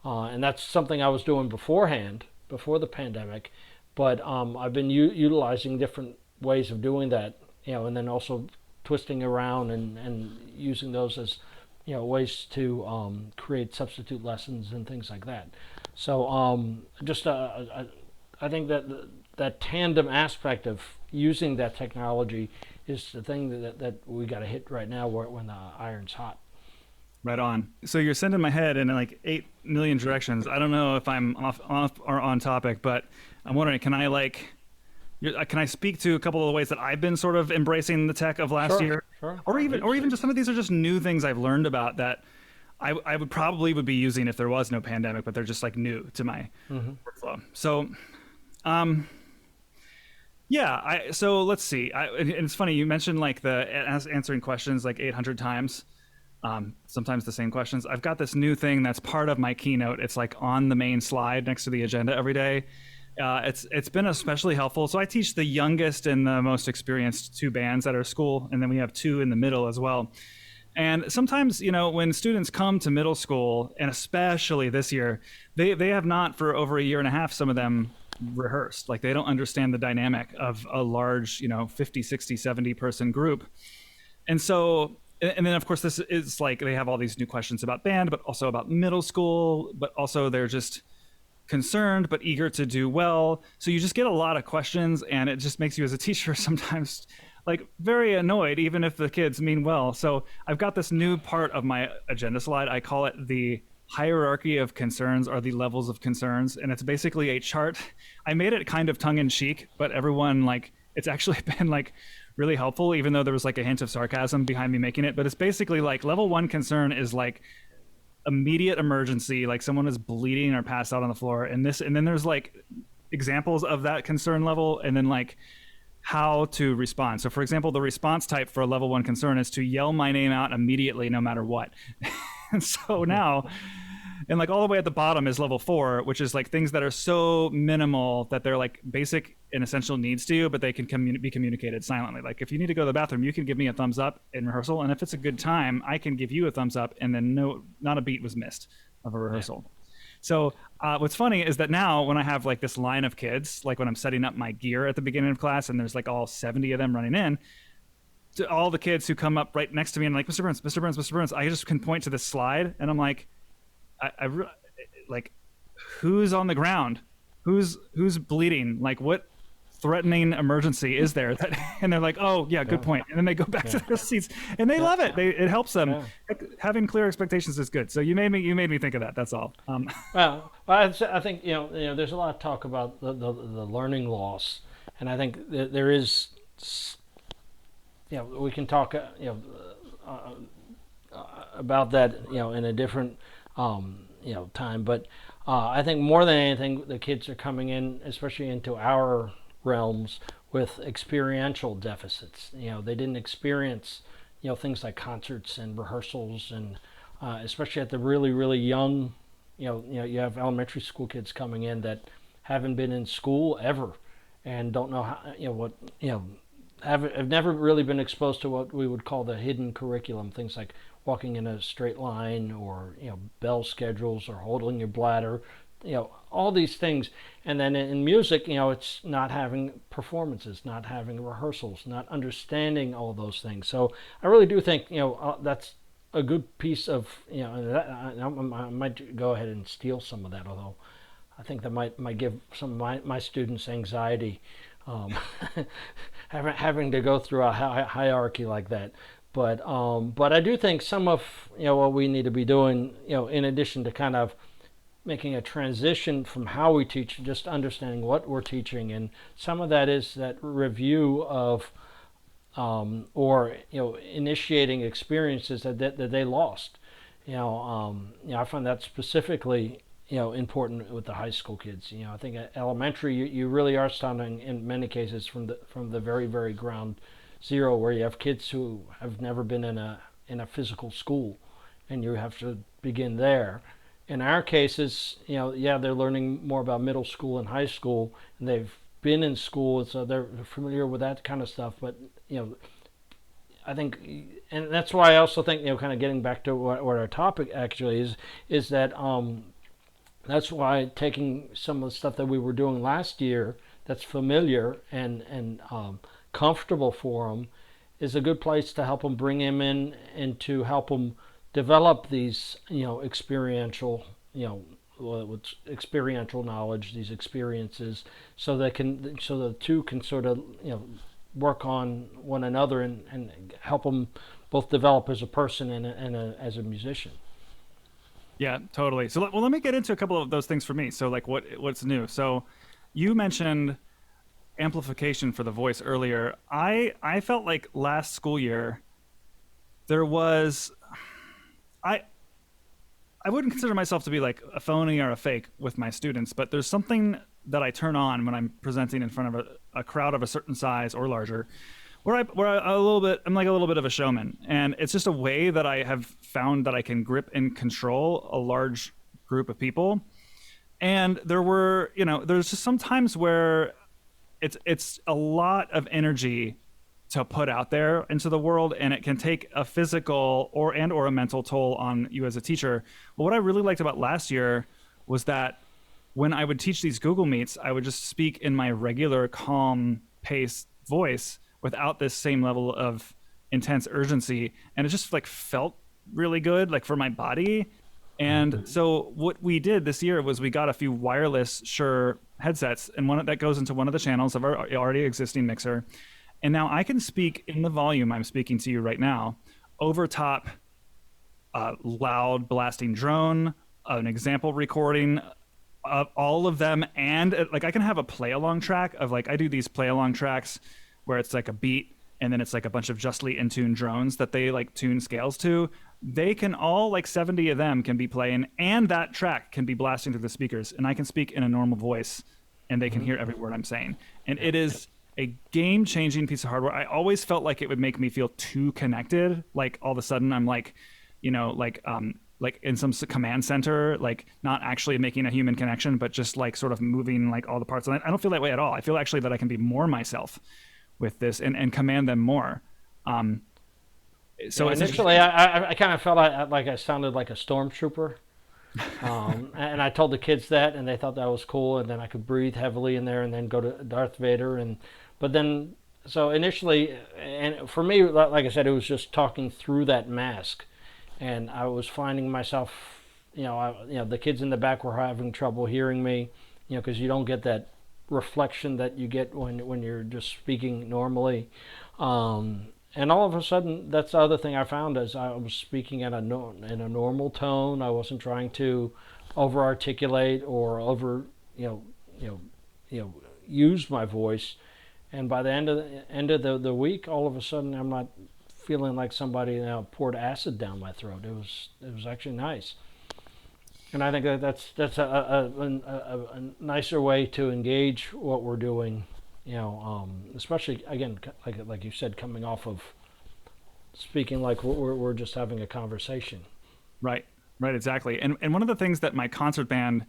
And that's something I was doing beforehand, before the pandemic, but I've been utilizing different ways of doing that, and then also twisting around and using those as ways to create substitute lessons and things like that. So just I think that tandem aspect of using that technology is the thing that we got to hit right now when the iron's hot. Right on. So you're sending my head in like 8 million directions. I don't know if I'm off or on topic, but I'm wondering, can I speak to a couple of the ways that I've been sort of embracing the tech of last year? Sure. Or even just some of these are just new things I've learned about that I would probably be using if there was no pandemic, but they're just like new to my workflow. So, so let's see. And it's funny, you mentioned like answering questions like 800 times. Sometimes the same questions. I've got this new thing that's part of my keynote. It's like on the main slide next to the agenda every day. It's been especially helpful. So I teach the youngest and the most experienced 2 bands at our school, and then we have 2 in the middle as well. And sometimes, when students come to middle school, and especially this year, they have not for over a year and a half, some of them rehearsed. Like they don't understand the dynamic of a large, 50, 60, 70 person group. And so, and then of course this is like, they have all these new questions about band, but also about middle school, but also they're just concerned but eager to do well. So you just get a lot of questions, and it just makes you as a teacher sometimes like very annoyed, even if the kids mean well. So I've got this new part of my agenda slide. I call it the hierarchy of concerns, or the levels of concerns. And it's basically a chart. I made it kind of tongue in cheek, but everyone it's actually been like really helpful, even though there was like a hint of sarcasm behind me making it. But it's basically like level 1 concern is like immediate emergency, like someone is bleeding or passed out on the floor, and then there's like examples of that concern level, and then like how to respond. So for example, the response type for a level 1 concern is to yell my name out immediately no matter what. And so now, and like all the way at the bottom is level 4, which is like things that are so minimal that they're like basic and essential needs to you, but they can be communicated silently. Like if you need to go to the bathroom, you can give me a thumbs up in rehearsal, and if it's a good time, I can give you a thumbs up, and then not a beat was missed of a rehearsal. Yeah. So what's funny is that now when I have like this line of kids, like when I'm setting up my gear at the beginning of class, and there's like all 70 of them running in, to all the kids who come up right next to me and like, Mr. Burns, Mr. Burns, Mr. Burns, I just can point to this slide, and I'm like, like, who's on the ground? Who's bleeding? Like, what threatening emergency is there? And they're like, oh yeah, good point. And then they go back to their seats, and they love it. It helps them. Yeah. Having clear expectations is good. So you made me think of that. That's all. Well, I think there's a lot of talk about the learning loss, and I think there is. We can talk about that in a different time, but I think more than anything, the kids are coming in, especially into our realms, with experiential deficits. They didn't experience things like concerts and rehearsals, and especially at the really, really young, you have elementary school kids coming in that haven't been in school ever and don't know how have never really been exposed to what we would call the hidden curriculum, things like walking in a straight line, or bell schedules, or holding your bladder, all these things. And then in music, it's not having performances, not having rehearsals, not understanding all those things. So I really do think that's a good piece of I might go ahead and steal some of that, although I think that might give some of my students anxiety, having to go through a hierarchy like that. But I do think some of what we need to be doing, in addition to kind of making a transition from how we teach, just understanding what we're teaching, and some of that is that review of or initiating experiences that they lost. I find that specifically important with the high school kids. I think at elementary you really are starting in many cases from the very very ground zero, where you have kids who have never been in a physical school, and you have to begin there. In our cases, they're learning more about middle school and high school, and they've been in school, so they're familiar with that kind of stuff. But I think, and that's why I also think, kind of getting back to what our topic actually is that that's why taking some of the stuff that we were doing last year that's familiar and comfortable for them is a good place to help them, bring them in, and to help them develop these experiential with experiential knowledge, these experiences, so the two can sort of work on one another and help them both develop as a person and as a musician. Yeah, totally. So, let me get into a couple of those things for me. So, like, what's new? So, you mentioned amplification for the voice earlier. I felt like last school year there was I wouldn't consider myself to be like a phony or a fake with my students, but there's something that I turn on when I'm presenting in front of a crowd of a certain size or larger, I'm like a little bit of a showman, and it's just a way that I have found that I can grip and control a large group of people. And there's just some times where it's a lot of energy to put out there into the world, and it can take a physical or a mental toll on you as a teacher. But what I really liked about last year was that when I would teach these Google Meets, I would just speak in my regular calm paced voice without this same level of intense urgency, and it just like felt really good, like for my body. And so what we did this year was we got a few wireless Shure headsets, and one that goes into one of the channels of our already existing mixer. And now I can speak in the volume I'm speaking to you right now, over top a loud blasting drone, an example recording of all of them. And like I can have a play along track of like, I do these play along tracks where it's like a beat and then it's like a bunch of justly in tune drones that they like tune scales to. They can all, like 70 of them can be playing, and that track can be blasting through the speakers, and I can speak in a normal voice and they can hear every word I'm saying. And it is a game-changing piece of hardware. I always felt like it would make me feel too connected. Like all of a sudden I'm like, like in some command center, like not actually making a human connection, but just like sort of moving like all the parts. And I don't feel that way at all. I feel actually that I can be more myself with this and command them more. So initially I kind of felt like I sounded like a stormtrooper. And I told the kids that, and they thought that was cool. And then I could breathe heavily in there and then go to Darth Vader. But then, so initially, and for me, like I said, it was just talking through that mask, and I was finding myself, the kids in the back were having trouble hearing me, because you don't get that reflection that you get when you're just speaking normally. And all of a sudden, that's the other thing I found, as I was speaking in a normal tone. I wasn't trying to over articulate or use my voice. And by the end of the week, all of a sudden, I'm not feeling like somebody poured acid down my throat. It was actually nice. And I think that's a nicer way to engage what we're doing. Especially again, like you said, coming off of speaking like we're just having a conversation. Right, exactly. And one of the things that my concert band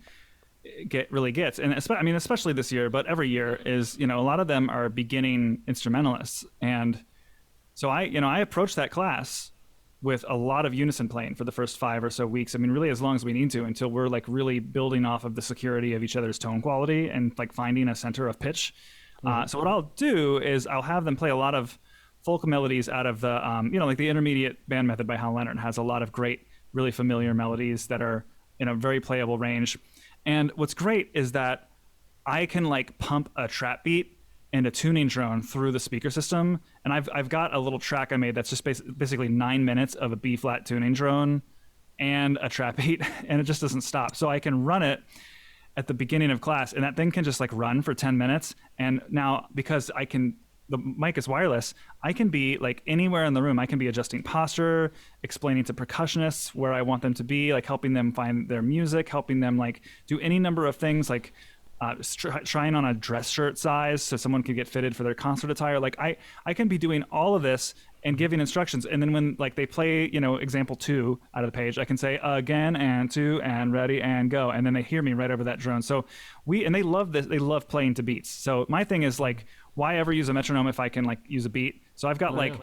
really gets, and especially this year, but every year, is a lot of them are beginning instrumentalists, and so I approach that class with a lot of unison playing for the first 5 or so weeks. I mean, really as long as we need to, until we're like really building off of the security of each other's tone quality and like finding a center of pitch. So what I'll do is I'll have them play a lot of folk melodies out of the, like the Intermediate Band Method by Hal Leonard has a lot of great, really familiar melodies that are in a very playable range. And what's great is that I can like pump a trap beat and a tuning drone through the speaker system. And I've got a little track I made that's just basically 9 minutes of a B flat tuning drone and a trap beat, and it just doesn't stop. So I can run it at the beginning of class, and that thing can just like run for 10 minutes. And now, because I can the mic is wireless, I can be like anywhere in the room. I can be adjusting posture, explaining to percussionists where I want them to be, like helping them find their music, helping them like do any number of things, like trying on a dress shirt size so someone can get fitted for their concert attire. Like I can be doing all of this and giving instructions, and then when like they play, example 2 out of the page, I can say again and 2 and ready and go, and then they hear me right over that drone. So they love this. They love playing to beats. So my thing is like, why ever use a metronome if I can like use a beat? So I've got like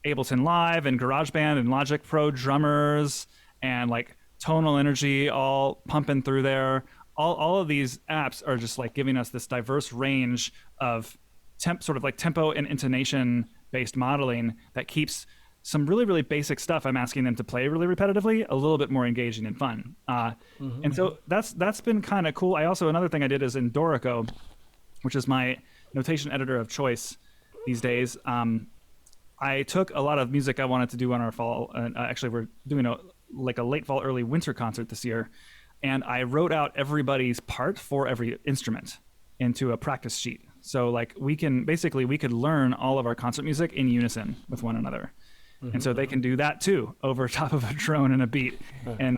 Ableton Live and GarageBand and Logic Pro drummers and like tonal energy all pumping through there. All of these apps are just like giving us this diverse range of sort of like tempo and intonation based modeling that keeps some really, really basic stuff I'm asking them to play really repetitively a little bit more engaging and fun. And so that's been kind of cool. Another thing I did is in Dorico, which is my notation editor of choice these days. I took a lot of music I wanted to do on our fall. Actually, we're doing a late fall, early winter concert this year. And I wrote out everybody's part for every instrument into a practice sheet. So like we could learn all of our concert music in unison with one another. And so they can do that too over top of a drone and a beat and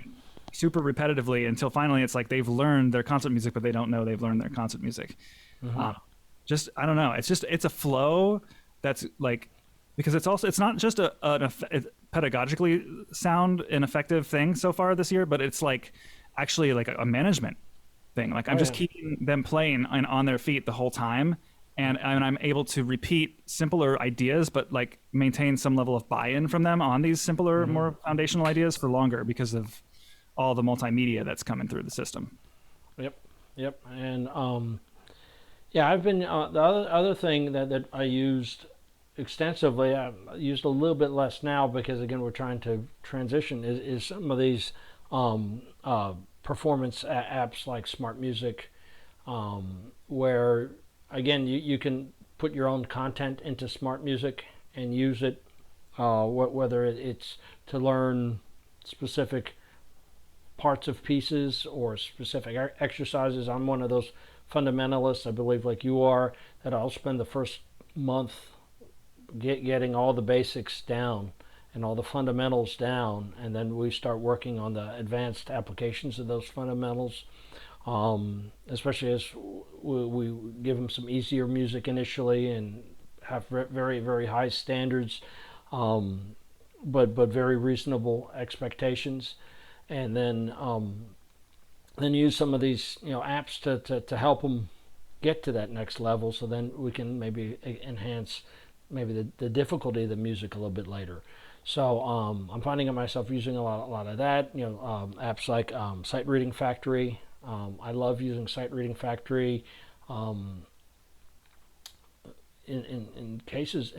super repetitively until finally it's like they've learned their concert music, but they don't know they've learned their concert music. I don't know. It's a flow that's like, because it's not just a pedagogically sound and effective thing so far this year, but it's like actually like a management thing. Like I'm just keeping them playing on their feet the whole time, and I'm able to repeat simpler ideas, but like maintain some level of buy-in from them on these simpler, more foundational ideas for longer because of all the multimedia that's coming through the system. Yep. And I've been the other thing that I used extensively. I used a little bit less now because again we're trying to transition. Is some of these performance apps like Smart Music, where again you can put your own content into Smart Music and use it, whether it's to learn specific parts of pieces or specific exercises. I'm one of those fundamentalists, I believe, like you are, that I'll spend the first month getting all the basics down and all the fundamentals down, and then we start working on the advanced applications of those fundamentals, especially as we give them some easier music initially and have very, very high standards, but very reasonable expectations, and then use some of these apps to help them get to that next level, so then we can maybe enhance maybe the difficulty of the music a little bit later. So I'm finding myself using a lot of that. Apps like Sight Reading Factory. I love using Sight Reading Factory. In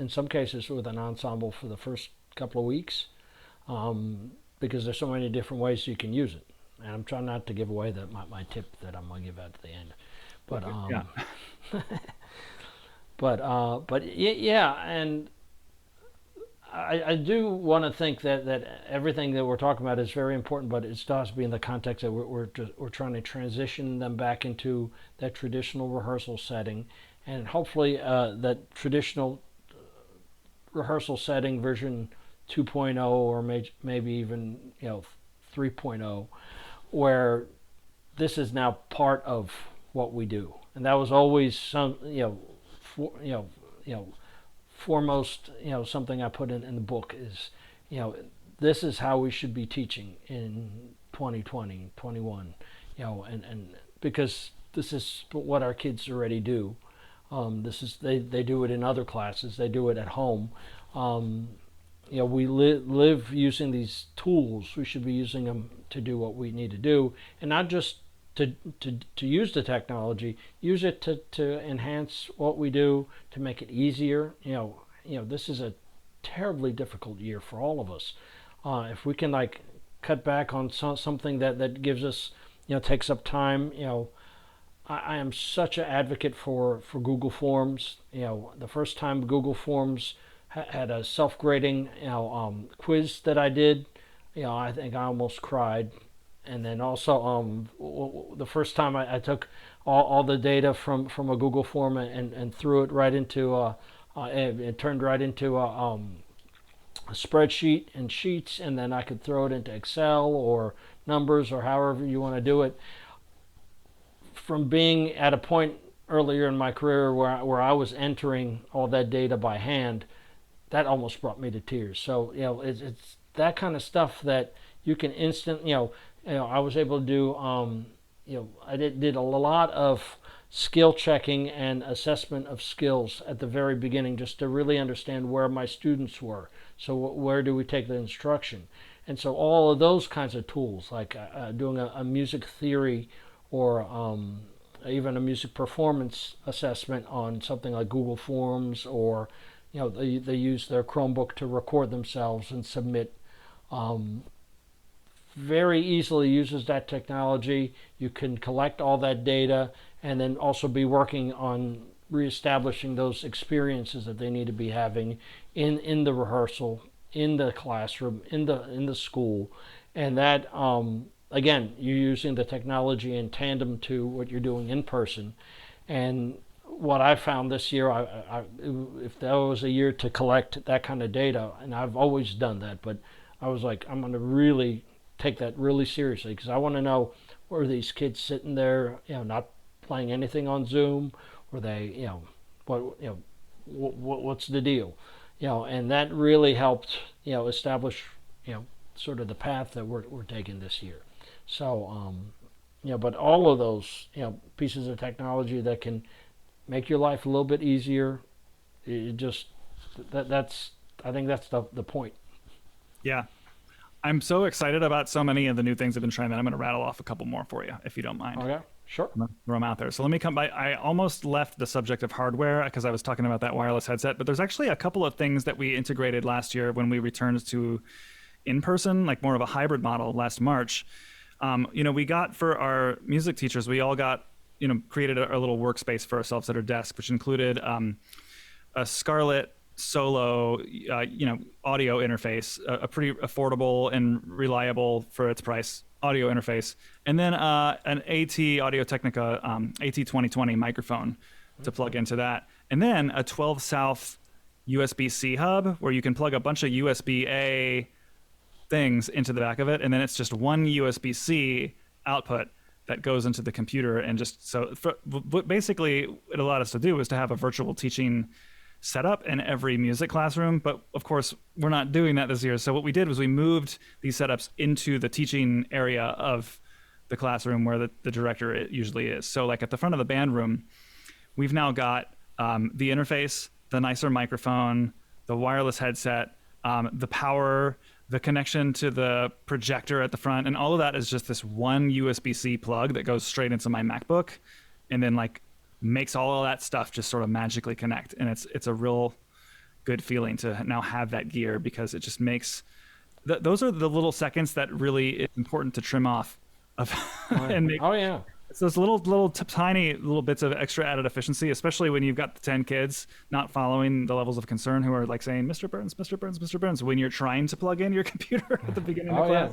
some cases with an ensemble for the first couple of weeks, because there's so many different ways you can use it. And I'm trying not to give away my tip that I'm going to give at the end. But and I do want to think that everything that we're talking about is very important, but it still has to be in the context that we're trying to transition them back into that traditional rehearsal setting, and hopefully that traditional rehearsal setting version 2.0 or maybe even 3.0, where this is now part of what we do, and that was always foremost, something I put in the book is, this is how we should be teaching in 2020, 21, and because this is what our kids already do. They do it in other classes. They do it at home. We live using these tools. We should be using them to do what we need to do, and not just to use the technology. Use it to enhance what we do, to make it easier. This is a terribly difficult year for all of us. If we can cut back on something that gives us, takes up time. I am such an advocate for Google Forms. The first time Google Forms had a self-grading quiz that I did, I think I almost cried. And then also the first time I took all the data from a Google form and threw it right into It turned right into a spreadsheet and sheets, and then I could throw it into Excel or numbers or however you want to do it. From being at a point earlier in my career where I was entering all that data by hand, that almost brought me to tears. So it's that kind of stuff that you can instant. I was able to do. I did a lot of skill checking and assessment of skills at the very beginning, just to really understand where my students were. So where do we take the instruction? And so all of those kinds of tools, like doing a music theory or even a music performance assessment on something like Google Forms, or they use their Chromebook to record themselves and submit. Very easily uses that technology. You can collect all that data and then also be working on reestablishing those experiences that they need to be having in the rehearsal, in the classroom, in the school. And that again, you're using the technology in tandem to what you're doing in person. And what I found this year, if there was a year to collect that kind of data, and I've always done that, but I was like, I'm going to really take that really seriously, because I want to know, were these kids sitting there, not playing anything on Zoom? Were they, what's the deal? And that really helped, establish, sort of the path that we're taking this year. So, but all of those, pieces of technology that can make your life a little bit easier, it just, I think that's the point. Yeah. I'm so excited about so many of the new things I've been trying that I'm going to rattle off a couple more for you, if you don't mind. Okay, sure. I'm gonna throw them out there. So let me come by. I almost left the subject of hardware because I was talking about that wireless headset, but there's actually a couple of things that we integrated last year when we returned to in-person, like more of a hybrid model last March. We got, for our music teachers, we all got, created a little workspace for ourselves at our desk, which included a Scarlet solo audio interface, a pretty affordable and reliable for its price audio interface, and then an Audio Technica AT 2020 microphone to plug into that, and then a 12 South USB-C hub where you can plug a bunch of USB-A things into the back of it, and then it's just one USB-C output that goes into the computer. And just so what basically it allowed us to do was to have a virtual teaching setup in every music classroom. But of course, we're not doing that this year. So what we did was we moved these setups into the teaching area of the classroom where the director usually is. So like at the front of the band room, we've now got the interface, the nicer microphone, the wireless headset, the power, the connection to the projector at the front, and all of that is just this one USB-C plug that goes straight into my MacBook, and then makes all of that stuff just sort of magically connect. And it's a real good feeling to now have that gear, because it just makes those are the little seconds that really is important to trim off of and make, it's those tiny little bits of extra added efficiency, especially when you've got the 10 kids not following the levels of concern who are like saying, Mr. Burns, Mr. Burns, Mr. Burns, when you're trying to plug in your computer at the beginning of class.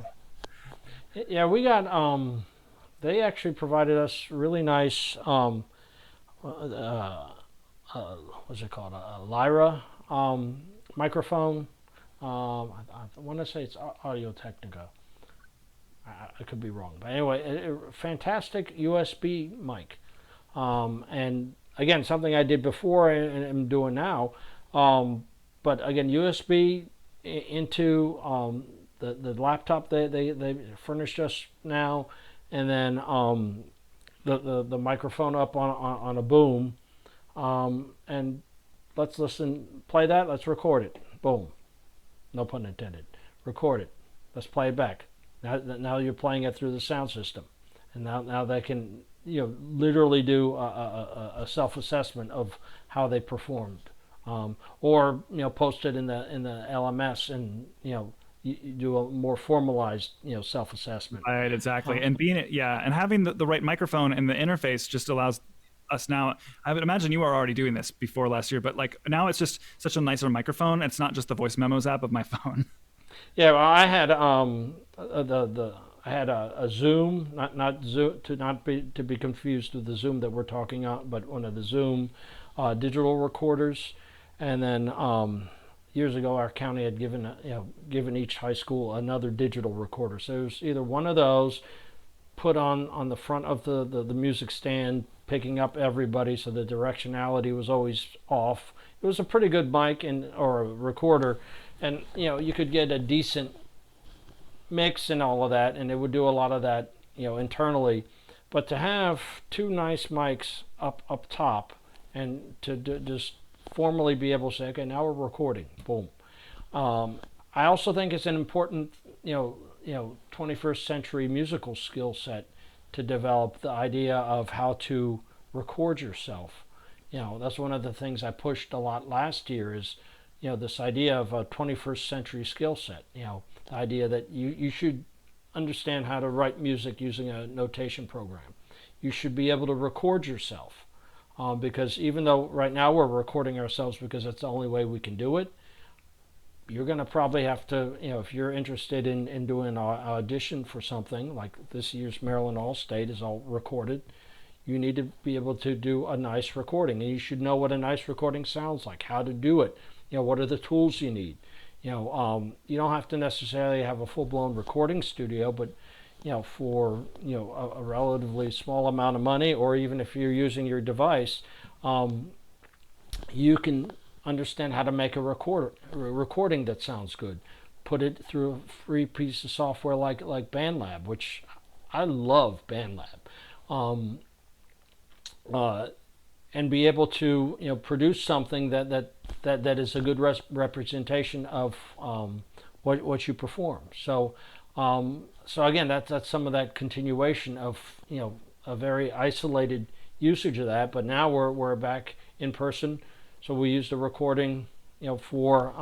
Yeah, we got they actually provided us really nice what's it called? A Lyra microphone. I want to say it's Audio Technica. I could be wrong, but anyway, fantastic USB mic. And again, something I did before and am doing now. But again, USB into the laptop they furnished us now, and then the microphone up on a boom, and let's play that, let's record it, boom, no pun intended, record it, let's play it back. Now you're playing it through the sound system, and now they can literally do a self-assessment of how they performed, or post it in the LMS, and you do a more formalized self-assessment. Right, exactly. And and having the right microphone and the interface just allows us now. I would imagine you were already doing this before last year, but now it's just such a nicer microphone. It's not just the voice memos app of my phone. Yeah, well, I had a Zoom, not Zoom, to be confused with the Zoom that we're talking on, but one of the Zoom digital recorders, And then years ago, our county had given each high school another digital recorder. So it was either one of those put on the front of the music stand, picking up everybody, so the directionality was always off. It was a pretty good mic or a recorder, and you could get a decent mix and all of that, and it would do a lot of that internally. But to have two nice mics up top, and to just formally be able to say, okay, now we're recording, boom. I also think it's an important 21st century musical skill set to develop, the idea of how to record yourself. That's one of the things I pushed a lot last year, is this idea of a 21st century skill set. The idea that you should understand how to write music using a notation program. You should be able to record yourself, because even though right now we're recording ourselves because that's the only way we can do it, you're going to probably have to, if you're interested in doing an audition for something like this year's Maryland All-State is all recorded, you need to be able to do a nice recording, and you should know what a nice recording sounds like, how to do it, what are the tools you need. You don't have to necessarily have a full-blown recording studio, but for a relatively small amount of money, or even if you're using your device, you can understand how to make a recording that sounds good. Put it through a free piece of software like BandLab, which I love BandLab, and be able to produce something that is a good representation of what you perform. So again, that's some of that continuation of a very isolated usage of that. But now we're back in person. So we used a recording, for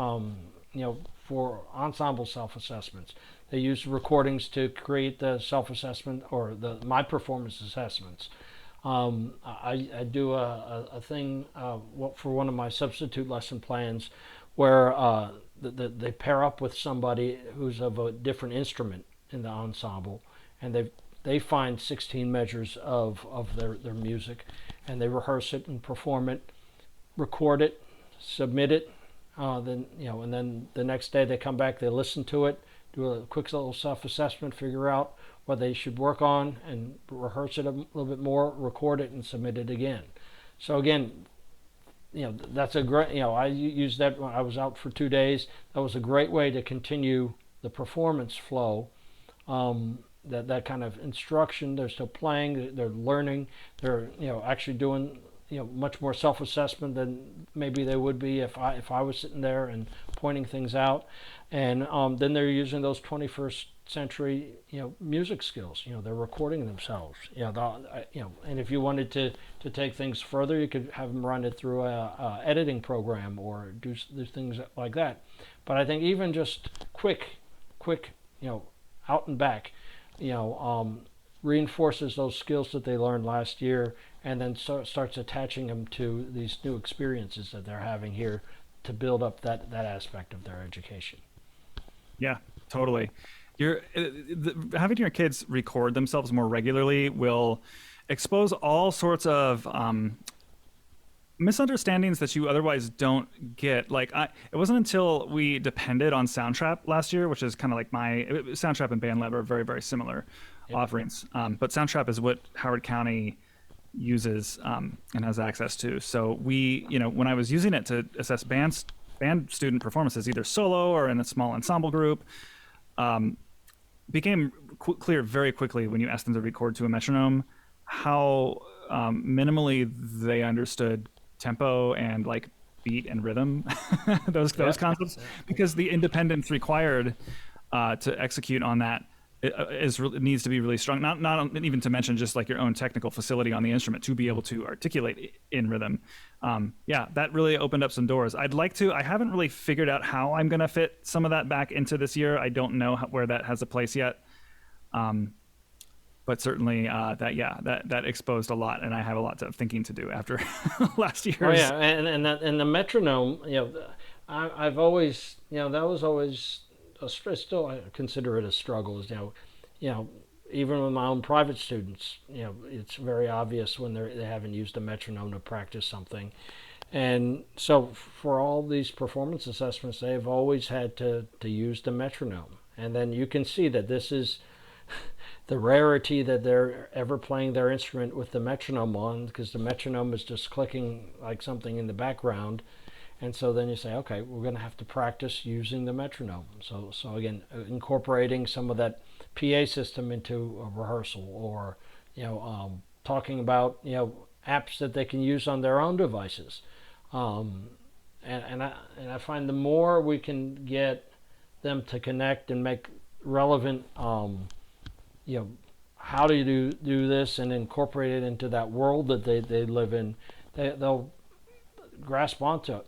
ensemble self-assessments. They use recordings to create the self-assessment or my performance assessments. I do a thing for one of my substitute lesson plans where they pair up with somebody who's of a different instrument in the ensemble, and they find 16 measures of their music, and they rehearse it and perform it, record it, submit it, and then the next day they come back, they listen to it, do a quick little self-assessment, figure out what they should work on, and rehearse it a little bit more, record it, and submit it again. So again, that's a great, I used that when I was out for 2 days. That was a great way to continue the performance flow. That kind of instruction, they're still playing, they're learning, they're actually doing much more self-assessment than maybe they would be if I was sitting there and pointing things out. And then they're using those 21st century music skills. They're recording themselves. And if you wanted to take things further, you could have them run it through a editing program or do things like that. But I think even just quick out and back, reinforces those skills that they learned last year, and then starts attaching them to these new experiences that they're having here to build up that aspect of their education. Yeah, totally. Having your kids record themselves more regularly will expose all sorts of misunderstandings that you otherwise don't get. Like it wasn't until we depended on Soundtrap last year, which is kind of like Soundtrap and BandLab are very, very similar offerings. But Soundtrap is what Howard County uses and has access to. So when I was using it to assess band student performances, either solo or in a small ensemble group, became clear very quickly when you asked them to record to a metronome how minimally they understood tempo and like beat and rhythm, those concepts, because the independence required to execute on that needs to be really strong. Not even to mention just like your own technical facility on the instrument to be able to articulate in rhythm. That really opened up some doors. I haven't really figured out how I'm going to fit some of that back into this year. I don't know where that has a place yet. But certainly that exposed a lot, and I have a lot of thinking to do after last year's. Oh yeah, and the metronome, I've always, that was always still I consider it a struggle. Is even with my own private students, it's very obvious when they haven't used a metronome to practice something, And so for all these performance assessments, they've always had to use the metronome. And then you can see that this is the rarity that they're ever playing their instrument with the metronome on, because the metronome is just clicking like something in the background. And so then you say, okay, we're going to have to practice using the metronome. So again, incorporating some of that PA system into a rehearsal, or talking about apps that they can use on their own devices. Um, and I find the more we can get them to connect and make relevant, you know, how do you do this and incorporate it into that world that they live in, they'll grasp onto it.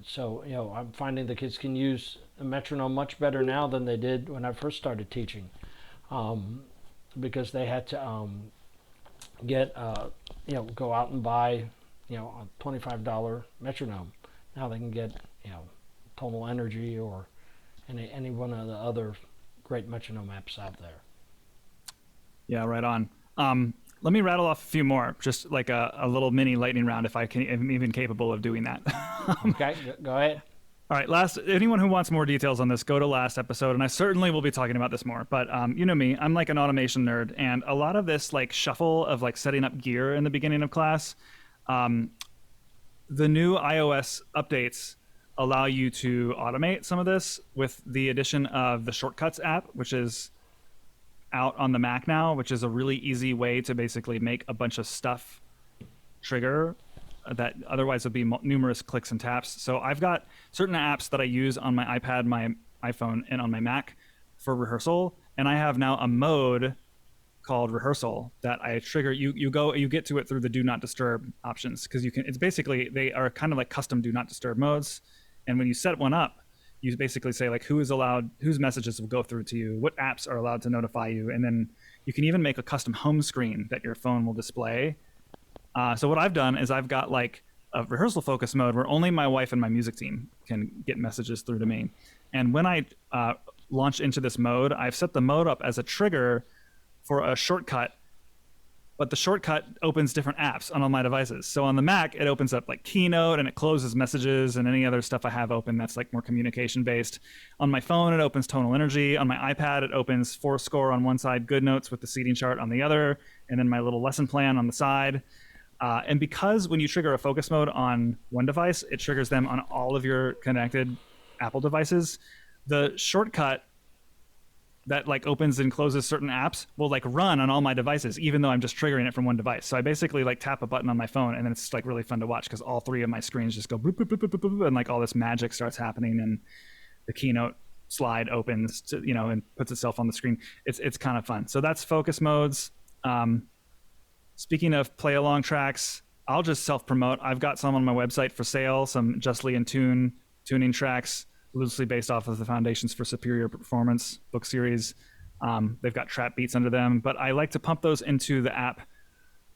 So I'm finding the kids can use a metronome much better now than they did when I first started teaching, um, because they had to get go out and buy a $25 metronome. Now they can get Tonal Energy or any one of the other great metronome apps out there. Yeah, right on. Let me rattle off a few more, just like a little mini lightning round, if I'm even capable of doing that. Okay, go ahead. All right, anyone who wants more details on this, go to last episode, and I certainly will be talking about this more. But you know me, I'm like an automation nerd, and a lot of this like shuffle of like setting up gear in the beginning of class, the new iOS updates allow you to automate some of this with the addition of the Shortcuts app, which is out on the Mac now, which is a really easy way to basically make a bunch of stuff trigger that otherwise would be numerous clicks and taps. So I've got certain apps that I use on my iPad, my iPhone, and on my Mac for rehearsal, and I have now a mode called Rehearsal that I trigger. You get to it through the Do Not Disturb options, because it's basically, they are kind of like custom Do Not Disturb modes, and when you set one up, you basically say like whose messages will go through to you, what apps are allowed to notify you, and then you can even make a custom home screen that your phone will display. So what I've done is I've got like a rehearsal focus mode where only my wife and my music team can get messages through to me. And when I launch into this mode, I've set the mode up as a trigger for a shortcut, but the shortcut opens different apps on all my devices. So on the Mac, it opens up like Keynote, and it closes messages and any other stuff I have open that's like more communication based. On my phone, it opens Tonal Energy. On my iPad, it opens forScore on one side, GoodNotes with the seating chart on the other, and then my little lesson plan on the side. And because when you trigger a focus mode on one device, it triggers them on all of your connected Apple devices, the shortcut that like opens and closes certain apps will like run on all my devices, even though I'm just triggering it from one device. So I basically like tap a button on my phone, and then it's like really fun to watch because all three of my screens just go boop, boop, boop, boop, boop, boop, and like all this magic starts happening, and the Keynote slide opens to, and puts itself on the screen. It's kind of fun. So that's focus modes. Speaking of play along tracks, I'll just self promote. I've got some on my website for sale, some Justly in Tune tuning tracks, loosely based off of the Foundations for Superior Performance book series. They've got trap beats under them, but I like to pump those into the app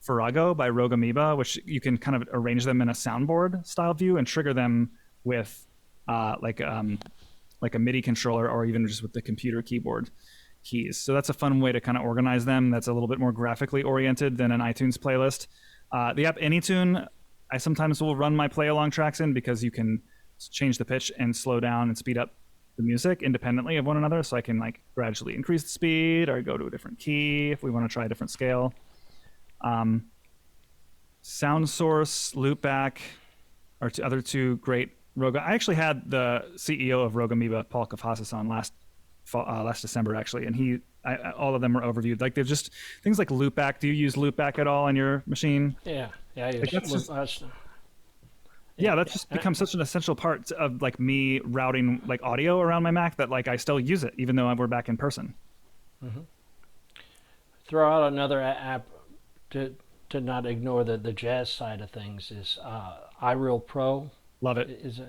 Farrago by Rogue Amoeba, which you can kind of arrange them in a soundboard style view and trigger them with like a MIDI controller, or even just with the computer keyboard keys. So that's a fun way to kind of organize them. That's a little bit more graphically oriented than an iTunes playlist. The app AnyTune, I sometimes will run my play along tracks in, because you can change the pitch and slow down and speed up the music independently of one another. So I can like gradually increase the speed or go to a different key if we want to try a different scale. Sound Source, Loopback are other two great Rogue. I actually had the CEO of Rogue Amoeba, Paul Kafasas, on last December actually, and all of them were overviewed. Like they've just things like Loopback. Do you use Loopback at all on your machine? Yeah, Like that's just become such an essential part of like me routing like audio around my Mac that like I still use it even though we're back in person. Mm-hmm. Throw out another app to not ignore the jazz side of things is Ireal Pro. Love it. Is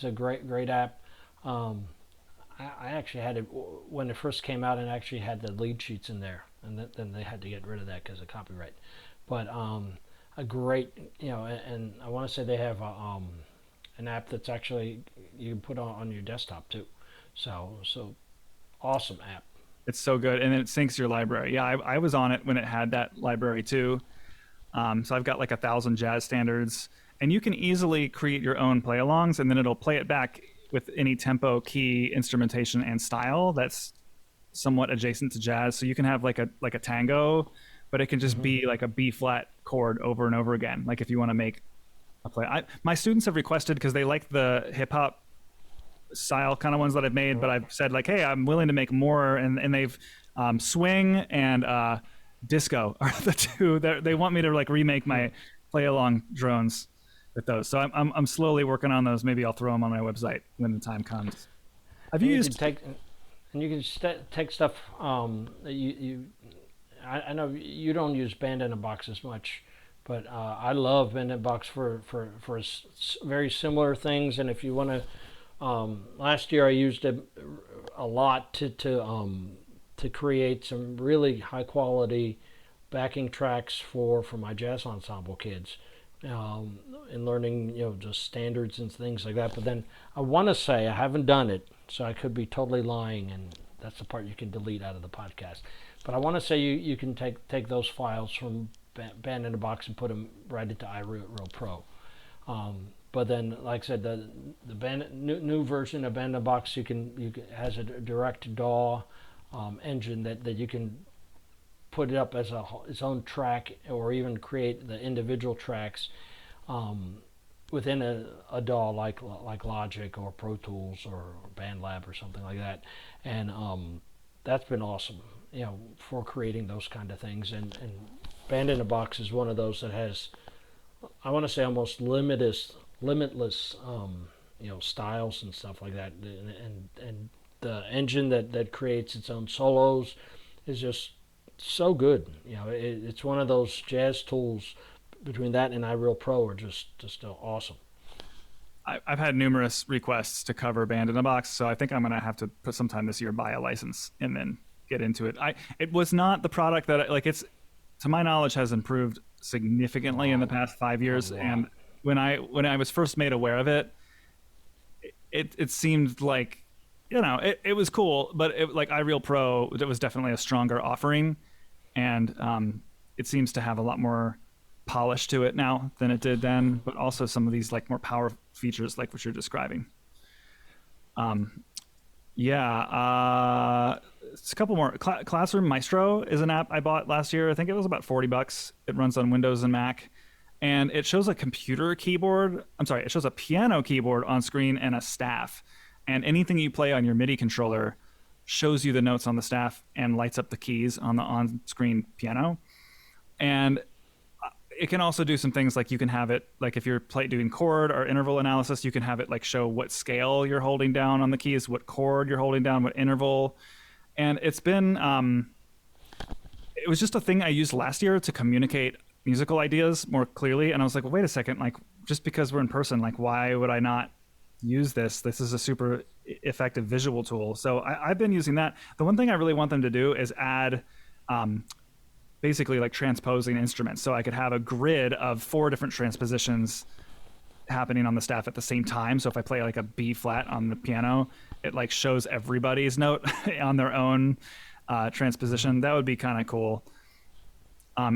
a great app. I actually had it when it first came out, and actually had the lead sheets in there, and then they had to get rid of that because of copyright. But a great, and I want to say they have an app that's actually you can put on your desktop too. So awesome app. It's so good, and it syncs your library. Yeah, I was on it when it had that library too. So I've got like 1,000 jazz standards, and you can easily create your own play-alongs, and then it'll play it back with any tempo, key, instrumentation, and style that's somewhat adjacent to jazz. So you can have like a tango, but it can just be like a B flat chord over and over again. Like if you want to make a play, my students have requested, because they like the hip hop style kind of ones that I've made, but I've said like, hey, I'm willing to make more, and they've swing and disco are the two that they want me to like remake my play along drones with those. So I'm slowly working on those. Maybe I'll throw them on my website when the time comes. Have you used? You can take stuff that I know you don't use Band in a Box as much, but I love Band in a Box for very similar things. And if you want to, last year I used it a lot to create some really high quality backing tracks for my jazz ensemble kids, and learning just standards and things like that. But then I want to say, I haven't done it, so I could be totally lying, and that's the part you can delete out of the podcast. But I want to say you can take those files from Band in a Box and put them right into Ireal Pro. But then, like I said, the new version of Band in a Box, has a direct DAW engine that you can put it up as its own track, or even create the individual tracks within a DAW like Logic or Pro Tools or BandLab or something like that. And that's been awesome, for creating those kind of things. And Band in a Box is one of those that has, I want to say, almost limitless styles and stuff like that. And the engine that creates its own solos is just so good. It's one of those jazz tools. Between that and Ireal Pro are just awesome. I've had numerous requests to cover Band in a Box, so I think I'm gonna have to put sometime this year, buy a license and then get into it. It was not the product that it's, to my knowledge, has improved significantly in the past 5 years. And when I was first made aware of it, it seemed like, it was cool, but like Ireal Pro, it was definitely a stronger offering, and it seems to have a lot more polish to it now than it did then, but also some of these like more power features like what you're describing. It's a couple more. Classroom Maestro is an app I bought last year. I think it was about $40. It runs on Windows and Mac, and it shows a computer keyboard. It shows a piano keyboard on screen and a staff, and anything you play on your MIDI controller shows you the notes on the staff and lights up the keys on the on-screen piano. And it can also do some things like you can have it, like if you're doing chord or interval analysis, you can have it like show what scale you're holding down on the keys, what chord you're holding down, what interval. And it's been, it was just a thing I used last year to communicate musical ideas more clearly. And I was like, well, wait a second, like just because we're in person, like why would I not use this? This is a super effective visual tool. So I've been using that. The one thing I really want them to do is add basically like transposing instruments. So I could have a grid of 4 different transpositions happening on the staff at the same time. So if I play like a B flat on the piano, it like shows everybody's note on their own transposition. That would be kind of cool.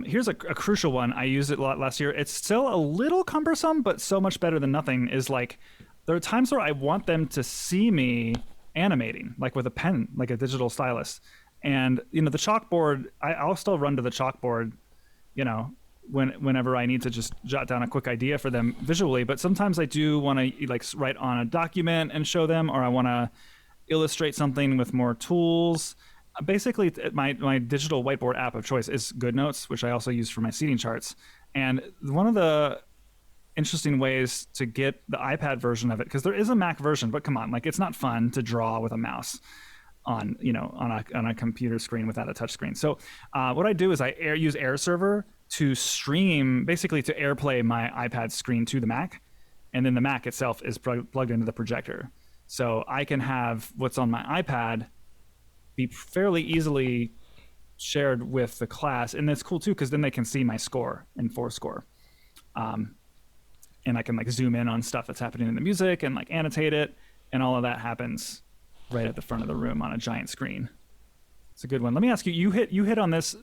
Here's a crucial one. I used it a lot last year. It's still a little cumbersome, but so much better than nothing. Is like, there are times where I want them to see me animating, like with a pen, like a digital stylus. And, the chalkboard, I'll still run to the chalkboard, whenever I need to just jot down a quick idea for them visually. But sometimes I do want to like write on a document and show them, or I want to illustrate something with more tools. Basically, my digital whiteboard app of choice is GoodNotes, which I also use for my seating charts. And one of the interesting ways to get the iPad version of it, because there is a Mac version, but come on, like it's not fun to draw with a mouse on a computer screen without a touch screen. So what I do is I use AirServer to stream, basically to AirPlay my iPad screen to the Mac, and then the Mac itself is plugged into the projector. So I can have what's on my iPad be fairly easily shared with the class, and it's cool too because then they can see my score in forScore, and I can like zoom in on stuff that's happening in the music and like annotate it, and all of that happens right at the front of the room on a giant screen. It's a good one. Let me ask you, you hit on this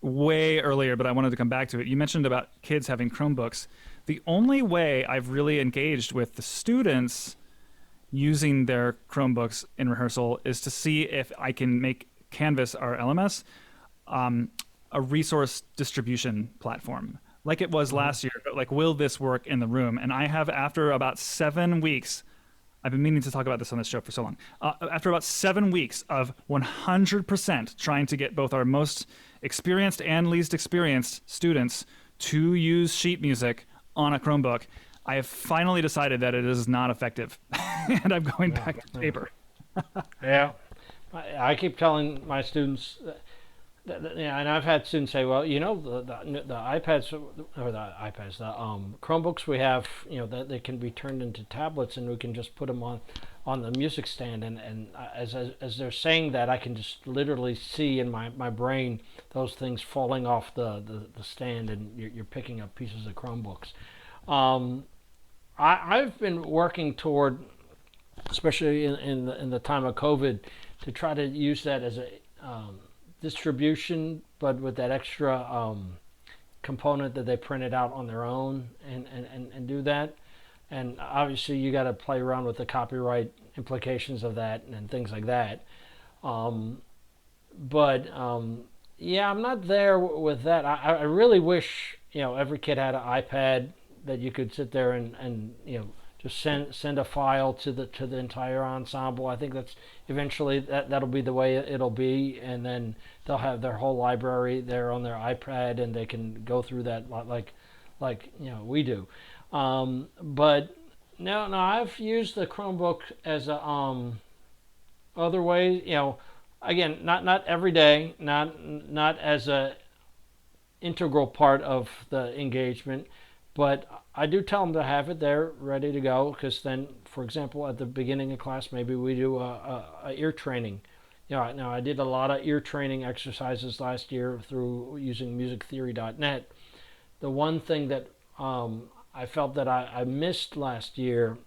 way earlier, but I wanted to come back to it. You mentioned about kids having Chromebooks. The only way I've really engaged with the students using their Chromebooks in rehearsal is to see if I can make Canvas, our LMS, a resource distribution platform like it was last year, but like, will this work in the room? And I have, after about 7 weeks, I've been meaning to talk about this on this show for so long. After about 7 weeks of 100% trying to get both our most experienced and least experienced students to use sheet music on a Chromebook, I have finally decided that it is not effective, and I'm going back to paper. Yeah, I keep telling my students, yeah, and I've had students say, well, the iPads or the Chromebooks we have, that they can be turned into tablets, and we can just put them on the music stand. And as they're saying that, I can just literally see in my brain those things falling off the stand, and you're picking up pieces of Chromebooks. I've been working toward, especially in the time of COVID, to try to use that as a distribution, but with that extra component that they printed out on their own, and do that. And obviously you got to play around with the copyright implications of that and things like that. Yeah, I'm not there with that. I really wish every kid had an iPad that you could sit there and just send a file to the entire ensemble. I think that's eventually that'll be the way it'll be, and then they'll have their whole library there on their iPad, and they can go through that like we do. But no, I've used the Chromebook as a other way. Again, not every day, not as a integral part of the engagement. But I do tell them to have it there ready to go, because then, for example, at the beginning of class, maybe we do a ear training. Now I did a lot of ear training exercises last year through using musictheory.net. The one thing that I felt that I missed last year,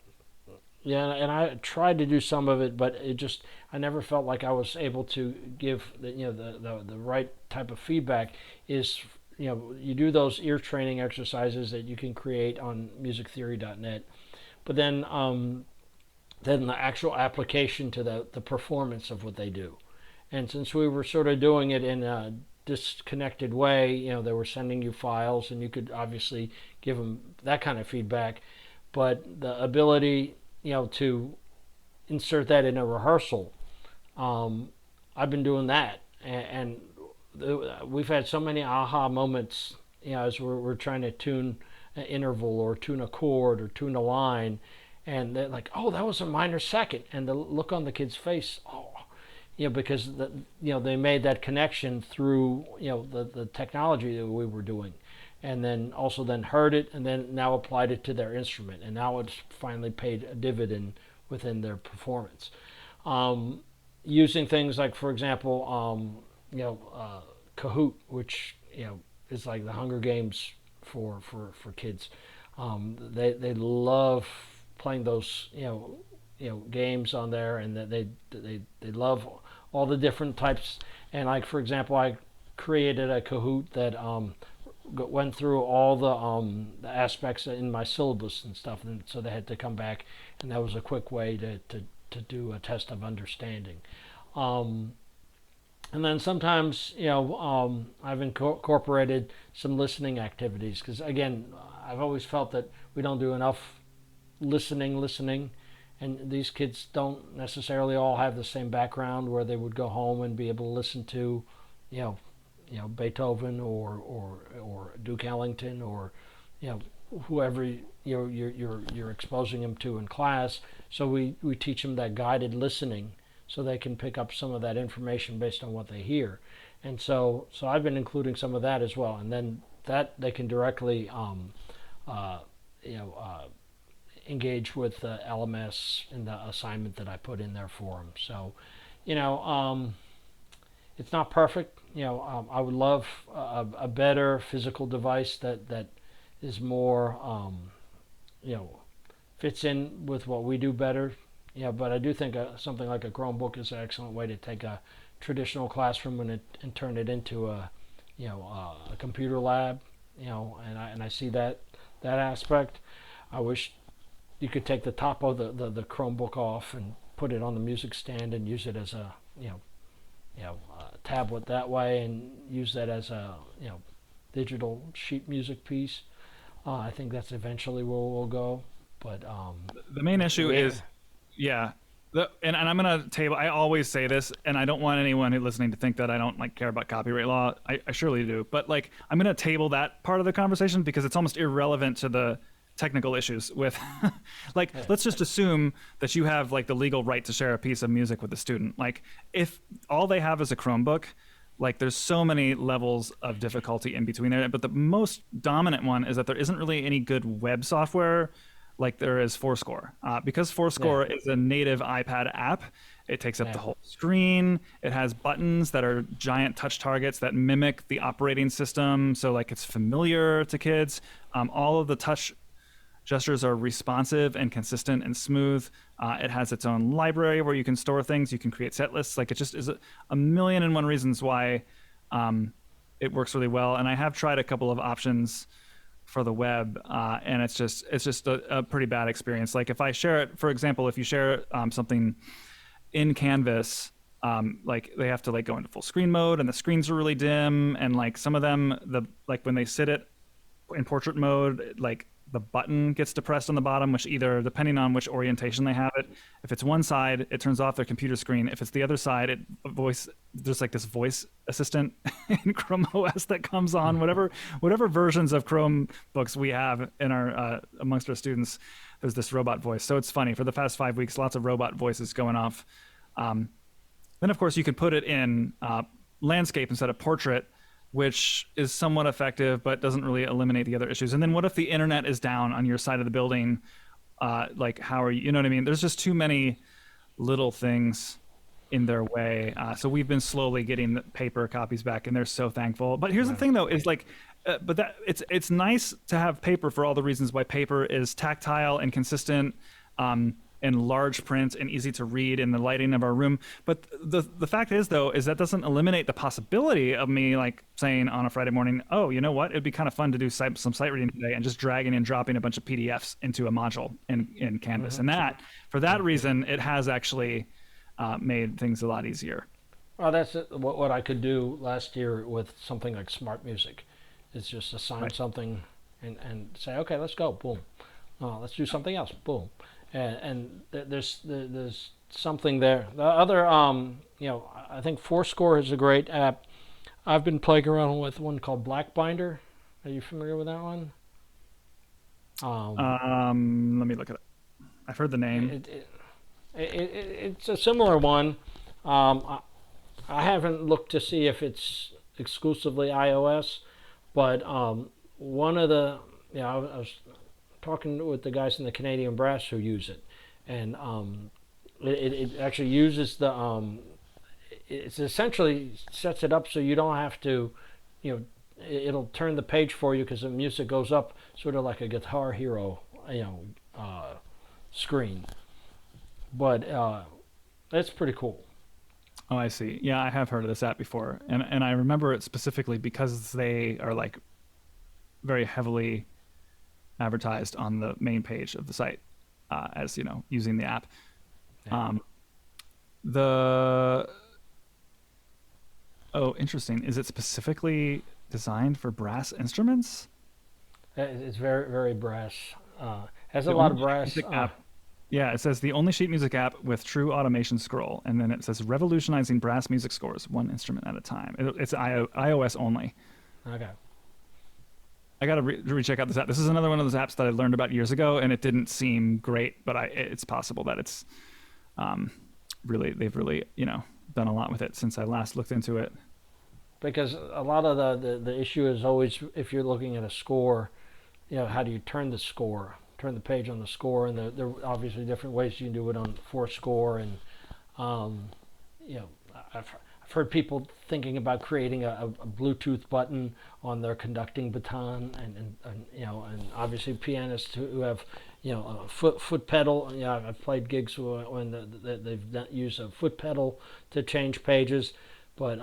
and I tried to do some of it, but I never felt like I was able to give the right type of feedback, is you do those ear training exercises that you can create on musictheory.net, but then the actual application to the performance of what they do. And since we were sort of doing it in a disconnected way, they were sending you files, and you could obviously give them that kind of feedback, but the ability to insert that in a rehearsal, I've been doing that, and we've had so many aha moments, as we're trying to tune an interval or tune a chord or tune a line, and they're like, oh, that was a minor second, and the look on the kid's face, because they made that connection through the technology that we were doing, and then also heard it, and then now applied it to their instrument, and now it's finally paid a dividend within their performance. Using things like, for example, Kahoot, which is like the Hunger Games for kids. They love playing those games on there, and they love all the different types. And like, for example, I created a Kahoot that went through all the aspects in my syllabus and stuff, and so they had to come back, and that was a quick way to do a test of understanding. And then sometimes, I've incorporated some listening activities, because again, I've always felt that we don't do enough listening, and these kids don't necessarily all have the same background where they would go home and be able to listen to, Beethoven or Duke Ellington, or whoever you're exposing them to in class. So we teach them that guided listening, so they can pick up some of that information based on what they hear. And so I've been including some of that as well, and then that they can directly engage with the LMS and the assignment that I put in there for them. So it's not perfect. I would love a better physical device that is more fits in with what we do better. But I do think something like a Chromebook is an excellent way to take a traditional classroom and turn it into a a computer lab, and I see that aspect. I wish you could take the top of the Chromebook off and put it on the music stand and use it as a tablet that way, and use that as a digital sheet music piece. I think that's eventually where we'll go. But The main issue is, yeah. And I'm gonna table. I always say this, and I don't want anyone who's listening to think that I don't like care about copyright law. I surely do, but like I'm gonna table that part of the conversation because it's almost irrelevant to the technical issues with like let's just assume that you have like the legal right to share a piece of music with a student. Like if all they have is a Chromebook, like there's so many levels of difficulty in between there, but the most dominant one is that there isn't really any good web software like there is forScore. Because forScore is a native iPad app, it takes up the whole screen. It has buttons that are giant touch targets that mimic the operating system, so like it's familiar to kids. All of the touch gestures are responsive and consistent and smooth. It has its own library where you can store things. You can create set lists. Like it just is a million and one reasons why it works really well. And I have tried a couple of options for the web, and it's just a pretty bad experience. Like if I share it, for example, if you share something in Canvas, like they have to like go into full screen mode, and the screens are really dim, and like some of them, like when they sit it in portrait mode, like the button gets depressed on the bottom, which either, depending on which orientation they have it, if it's one side, it turns off their computer screen. If it's the other side, there's like this voice assistant in Chrome OS that comes on, whatever versions of Chromebooks we have in our amongst our students, there's this robot voice. So it's funny, for the past 5 weeks, lots of robot voices going off. Then of course you could put it in landscape instead of portrait, which is somewhat effective, but doesn't really eliminate the other issues. And then what if the internet is down on your side of the building? Like, how are you know what I mean? There's just too many little things in their way. So we've been slowly getting the paper copies back, and they're so thankful. But here's the thing, though, is like, but that it's nice to have paper for all the reasons why paper is tactile and consistent. And large print and easy to read in the lighting of our room. But the fact is, though, is that doesn't eliminate the possibility of me like saying on a Friday morning, oh, you know what? It'd be kind of fun to do some sight reading today, and just dragging and dropping a bunch of PDFs into a module in Canvas. And that, for that reason, it has actually made things a lot easier. Well, that's what I could do last year with something like Smart Music. Is just assign something and say, okay, let's go, boom. Let's do something else, boom. And there's something there. The other, I think forScore is a great app. I've been playing around with one called Blackbinder. Are you familiar with that one? Let me look at it. I've heard the name. It's a similar one. I haven't looked to see if it's exclusively iOS, but one of the, I was talking with the guys in the Canadian Brass who use it, and it actually uses the it's essentially sets it up so you don't have to, it'll turn the page for you because the music goes up sort of like a Guitar Hero screen, but it's pretty cool. Oh, I see. Yeah, I have heard of this app before, and I remember it specifically because they are like very heavily advertised on the main page of the site as using the app. Interesting. Is it specifically designed for brass instruments? It's very, very brass. Has a lot of brass. Yeah, it says the only sheet music app with true automation scroll, and then it says revolutionizing brass music scores one instrument at a time. It's iOS only. Okay. I got to recheck out this app. This is another one of those apps that I learned about years ago, and it didn't seem great, but it's possible that it's they've really done a lot with it since I last looked into it. Because a lot of the issue is always, if you're looking at a score, how do you turn the page on the score, and there are obviously different ways you can do it on forScore, and I've heard people thinking about creating a Bluetooth button on their conducting baton, and obviously pianists who have a foot pedal. I've played gigs when they've used a foot pedal to change pages, but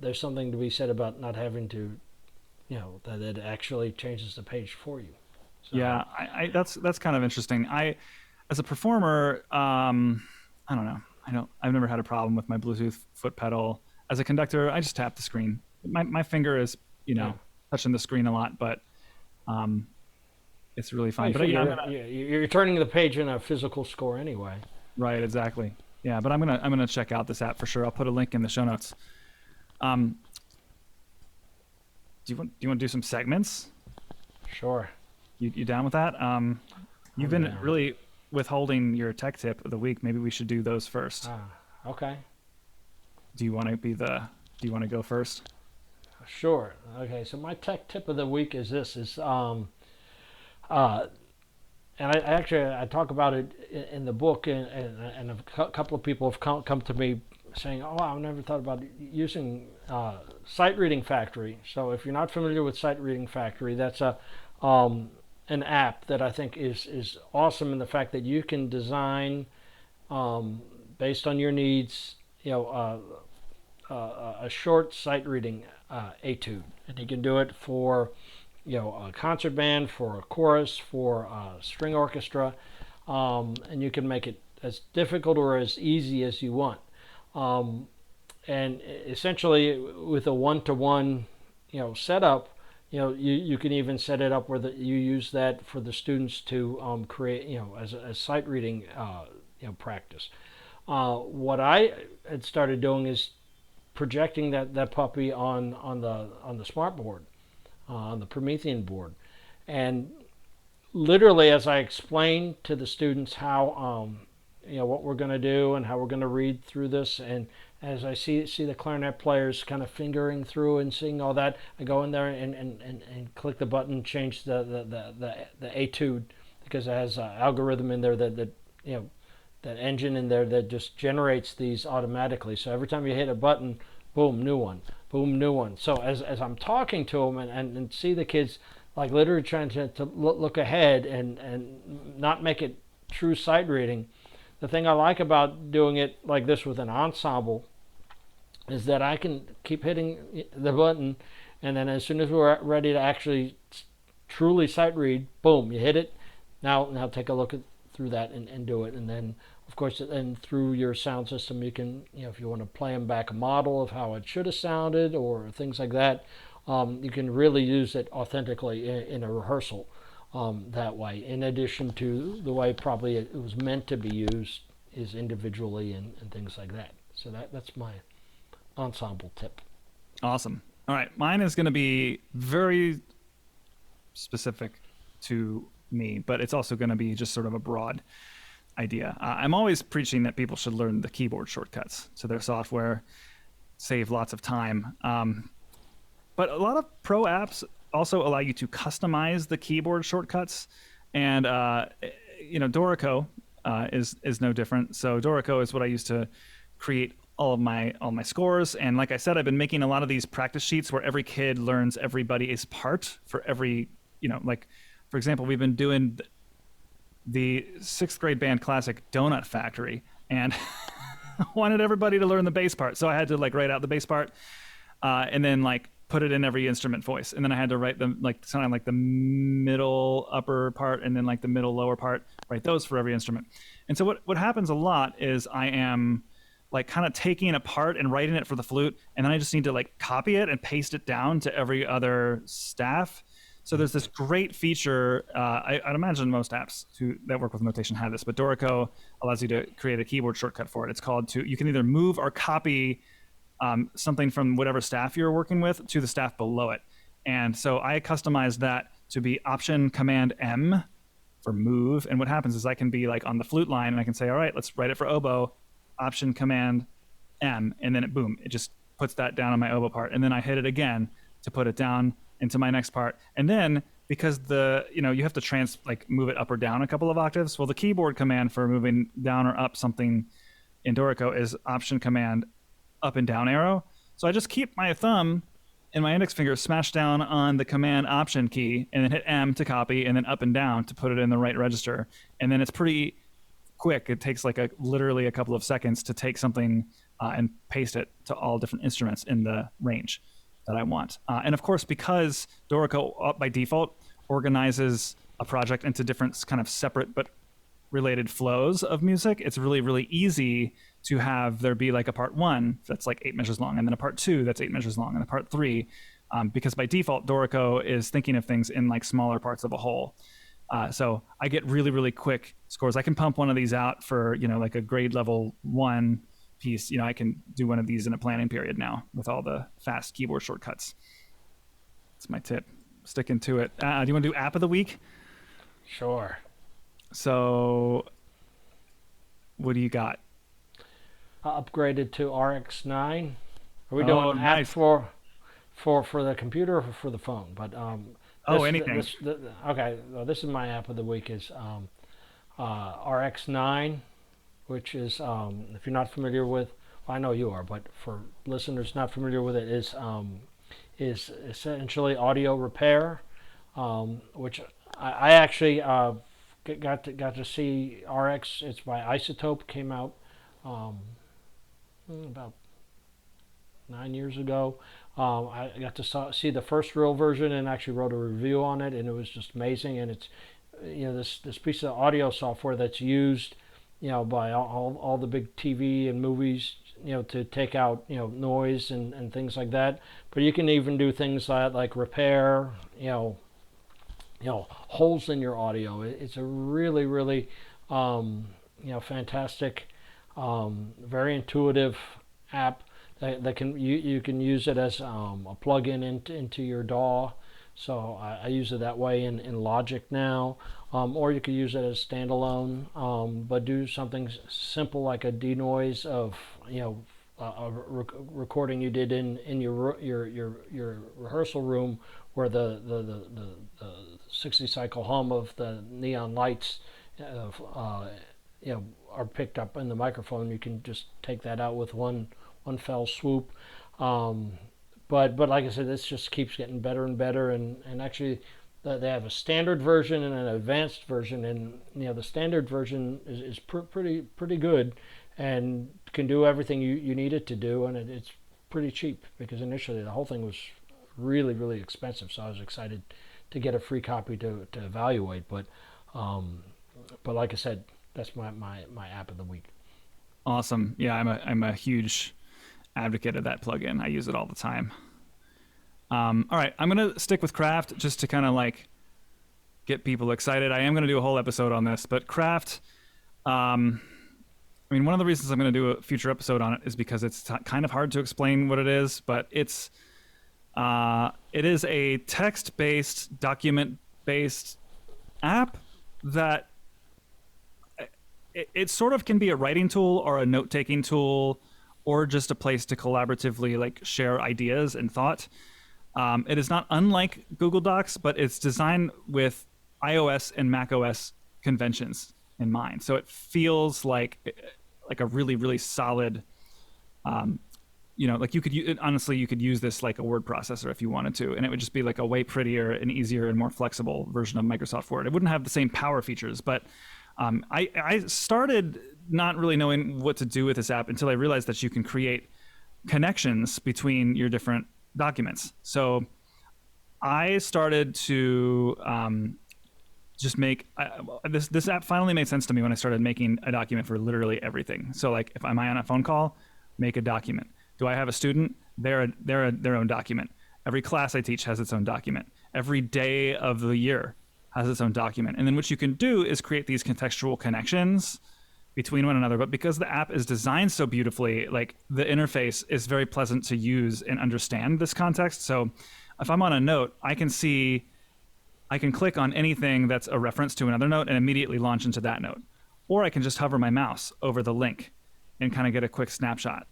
there's something to be said about not having to, that it actually changes the page for you. So, Yeah, that's kind of interesting. As a performer, I don't know. I've never had a problem with my Bluetooth foot pedal. As a conductor, I just tap the screen. My finger is, yeah. touching the screen a lot, but um, it's really Well, fine. But yeah, you're turning the page in a physical score anyway. right, exactly. Yeah, but I'm gonna check out this app for sure. I'll put a link in the show notes. Um, do you want to do some segments? Sure. You down with that? You've I'm been down. really withholding your tech tip of the week. Maybe we should do those first. Okay. Do you want to Do you want to go first? Sure. Okay. So my tech tip of the week is this: and I talk about it in the book, and a couple of people have come to me saying, "Oh, I've never thought about using Sight Reading Factory." So if you're not familiar with Sight Reading Factory, that's an app that I think is awesome in the fact that you can design based on your needs, a short sight reading etude, and you can do it for a concert band, for a chorus, for a string orchestra, and you can make it as difficult or as easy as you want. And essentially, with a one-to-one, setup, you can even set it up where you use that for the students to create, as sight reading, practice. What I had started doing is projecting that puppy on the smart board, on the Promethean board, and literally as I explained to the students how what we're going to do and how we're going to read through this, and as I see the clarinet players kind of fingering through and seeing all that, I go in there and click the button, change the etude, because it has an algorithm in there that that engine in there that just generates these automatically. So every time you hit a button, boom, new one, boom, new one. So as I'm talking to them and see the kids like literally trying to look ahead and not make it true sight reading, the thing I like about doing it like this with an ensemble is that I can keep hitting the button, and then as soon as we're ready to actually truly sight read, boom, you hit it. Now take a look through that and do it. And then of course, and through your sound system, you can, if you want to play them back a model of how it should have sounded or things like that, you can really use it authentically in a rehearsal that way. In addition to the way probably it was meant to be used is individually and things like that. So that's my ensemble tip. Awesome. All right, mine is going to be very specific to me, but it's also going to be just sort of a broad idea. I'm always preaching that people should learn the keyboard shortcuts to their software, save lots of time. But a lot of pro apps also allow you to customize the keyboard shortcuts, and Dorico is no different. So Dorico is what I use to create all my scores. And like I said, I've been making a lot of these practice sheets where every kid learns everybody's part for every, like for example, we've been doing the 6th grade band classic Donut Factory, and I wanted everybody to learn the bass part. So I had to write out the bass part and then put it in every instrument voice. And then I had to write them sounding like the middle upper part and then the middle lower part, write those for every instrument. And so what happens a lot is I am kind of taking it apart and writing it for the flute, and then I just need to copy it and paste it down to every other staff. So there's this great feature. I'd imagine most apps that work with notation have this, but Dorico allows you to create a keyboard shortcut for it. It's called you can either move or copy something from whatever staff you're working with to the staff below it. And so I customized that to be Option Command M for move. And what happens is I can be on the flute line and I can say, all right, let's write it for oboe, Option Command M, and then it just puts that down on my oboe part. And then I hit it again to put it down into my next part. And then because you have to move it up or down a couple of octaves. Well, the keyboard command for moving down or up something in Dorico is Option Command up and down arrow. So I just keep my thumb and my index finger smashed down on the Command Option key, and then hit M to copy, and then up and down to put it in the right register. And then it's pretty quick. It takes like literally a couple of seconds to take something and paste it to all different instruments in the range that I want. And of course, because Dorico by default organizes a project into different kind of separate but related flows of music, it's really, really easy to have there be like a part 1 that's like 8 measures long, and then a part 2 that's 8 measures long, and a part 3, because by default, Dorico is thinking of things in like smaller parts of a whole. So I get really, really quick scores. I can pump one of these out for, like a grade level 1 piece. I can do one of these in a planning period now with all the fast keyboard shortcuts. That's my tip. Sticking to it. Do you want to do app of the week? Sure. So what do you got? I upgraded to RX9. Are we doing nice. app for the computer or for the phone? But anything. Okay, well, this is my app of the week is RX9, which is if you're not familiar with, well, I know you are, but for listeners not familiar with it, is essentially audio repair, which I actually got to see RX. It's by Isotope. Came out about 9 years ago. I got to see the first real version and actually wrote a review on it, and it was just amazing. And it's this piece of audio software that's used by all the big TV and movies to take out noise and things like that. But you can even do things like repair holes in your audio. It's a really, really fantastic, very intuitive app that can you can use it as a plug-in into your DAW. So I use it that way in Logic now, or you could use it as standalone, but do something simple like a denoise of a recording you did in your rehearsal room, where the 60 cycle hum of the neon lights are picked up in the microphone. You can just take that out with one fell swoop. But like I said, this just keeps getting better and better, and actually they have a standard version and an advanced version, and the standard version is pretty good and can do everything you need it to do, and it's pretty cheap, because initially the whole thing was really, really expensive, so I was excited to get a free copy to evaluate. But like I said, that's my app of the week. Awesome. Yeah, I'm a huge advocate of that plugin. I use it all the time. All right, I'm gonna stick with Craft just to kind of like get people excited. I am gonna do a whole episode on this, but Craft, one of the reasons I'm gonna do a future episode on it is because it's kind of hard to explain what it is, but it is a text-based, document-based app that it sort of can be a writing tool or a note-taking tool, or just a place to collaboratively like share ideas and thought. It is not unlike Google Docs, but it's designed with iOS and macOS conventions in mind. So it feels like a really, really solid, like you could honestly, you could use this like a word processor if you wanted to, and it would just be like a way prettier and easier and more flexible version of Microsoft Word. It wouldn't have the same power features, but I started not really knowing what to do with this app until I realized that you can create connections between your different documents. So I started to just make this app finally made sense to me when I started making a document for literally everything. So like if I'm on a phone call, make a document. Do I have a student? They're their own document. Every class I teach has its own document. Every day of the year has its own document. And then what you can do is create these contextual connections between one another. But because the app is designed so beautifully, like the interface is very pleasant to use and understand this context. So if I'm on a note, I can click on anything that's a reference to another note and immediately launch into that note. Or I can just hover my mouse over the link and kind of get a quick snapshot.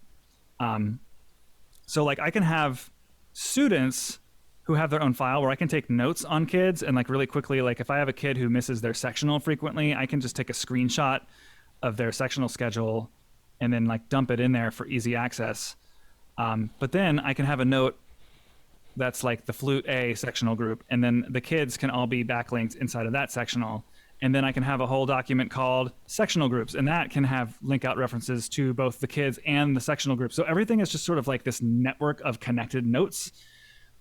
So like I can have students who have their own file where I can take notes on kids, and like really quickly, like if I have a kid who misses their sectional frequently, I can just take a screenshot of their sectional schedule and then like dump it in there for easy access. But then I can have a note that's like the flute A sectional group, and then the kids can all be backlinked inside of that sectional, And then I can have a whole document called sectional groups, and that can have link out references to both the kids and the sectional groups. So everything is just sort of like this network of connected notes.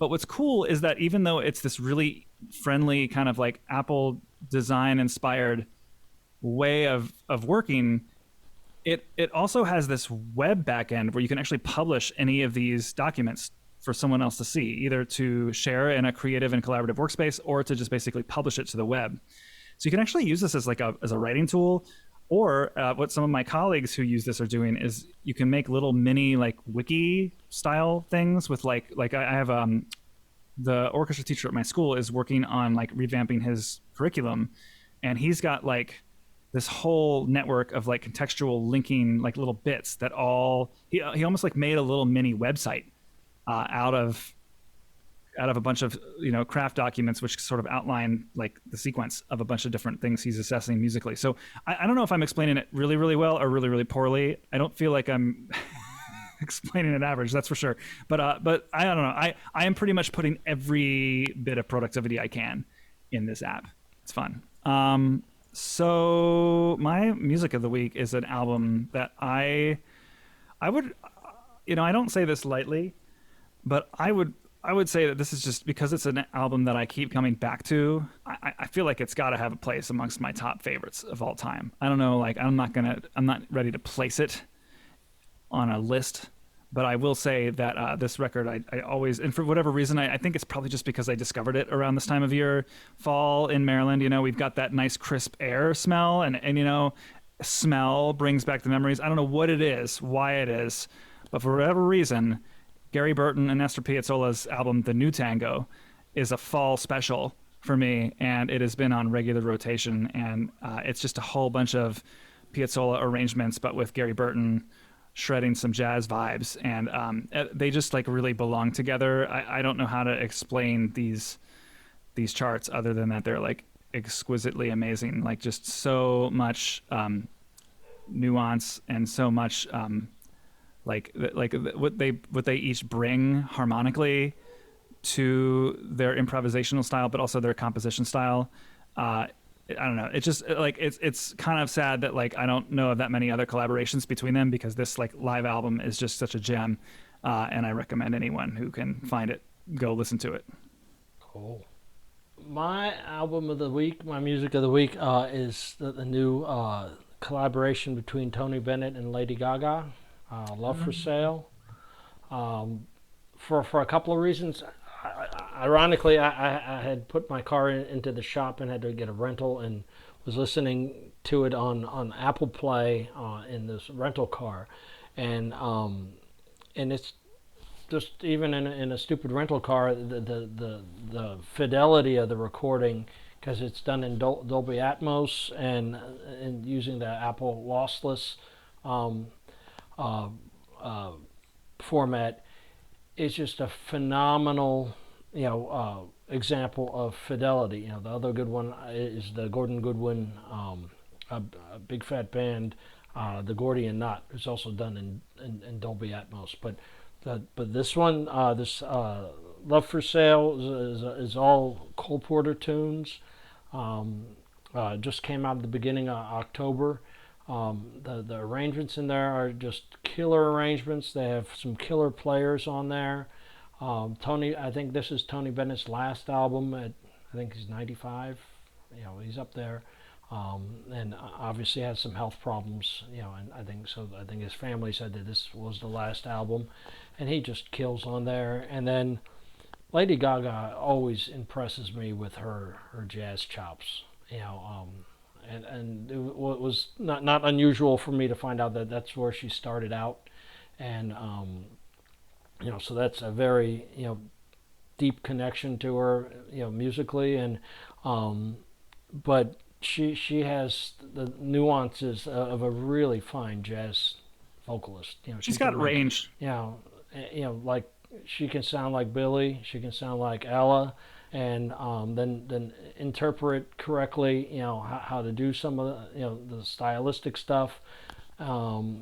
But what's cool is that even though it's this really friendly kind of like Apple design inspired way of working, it also has this web backend where you can actually publish any of these documents for someone else to see, either to share in a creative and collaborative workspace or to just basically publish it to the web. So you can actually use this as like as a writing tool, or what some of my colleagues who use this are doing is you can make little mini like wiki style things with like I have the orchestra teacher at my school is working on like revamping his curriculum, and he's got like this whole network of like contextual linking like little bits that all he almost like made a little mini website out of a bunch of craft documents which sort of outline like the sequence of a bunch of different things he's assessing musically. So I don't know if I'm explaining it really, really well or really, really poorly. I don't feel like I'm explaining it average, that's for sure. But I don't know. I am pretty much putting every bit of productivity I can in this app. It's fun. So my music of the week is an album that I would, I don't say this lightly, but I would say that this is just because it's an album that I keep coming back to. I feel like it's got to have a place amongst my top favorites of all time. I don't know, like I'm not ready to place it on a list, but I will say that this record I always, and for whatever reason, I think it's probably just because I discovered it around this time of year, fall in Maryland. We've got that nice crisp air smell, and smell brings back the memories. I don't know what it is, why it is, but for whatever reason, Gary Burton and Nestor Piazzolla's album The New Tango is a fall special for me, and it has been on regular rotation, and it's just a whole bunch of Piazzolla arrangements, but with Gary Burton shredding some jazz vibes, and they just like really belong together. I don't know how to explain these charts other than that they're like exquisitely amazing, like just so much nuance and so much like what they each bring harmonically to their improvisational style, but also their composition style. I don't know. It's just like it's kind of sad that like I don't know of that many other collaborations between them, because this like live album is just such a gem, and I recommend anyone who can find it go listen to it. Cool. My album of the week, my music of the week, is the new collaboration between Tony Bennett and Lady Gaga, "Love for Sale." For a couple of reasons. Ironically, I had put my car into the shop and had to get a rental, and was listening to it on Apple Play in this rental car, and it's just even in a stupid rental car, the fidelity of the recording, because it's done in Dolby Atmos and using the Apple lossless format, is just a phenomenal example of fidelity. The other good one is the Gordon Goodwin, a Big Fat Band, the Gordian Knot, is also done in Dolby Atmos. But this one, this Love for Sale is all Cole Porter tunes. Just came out at the beginning of October. The arrangements in there are just killer arrangements. They have some killer players on there. Tony, I think this is Tony Bennett's last album. I think he's 95. He's up there, and obviously has some health problems. And I think his family said that this was the last album, and he just kills on there. And then Lady Gaga always impresses me with her jazz chops. And it was not unusual for me to find out that that's where she started out, and so that's a very deep connection to her musically, and but she has the nuances of a really fine jazz vocalist. She's got range. Like she can sound like Billy, she can sound like Ella, and then interpret correctly, how to do some of the stylistic stuff.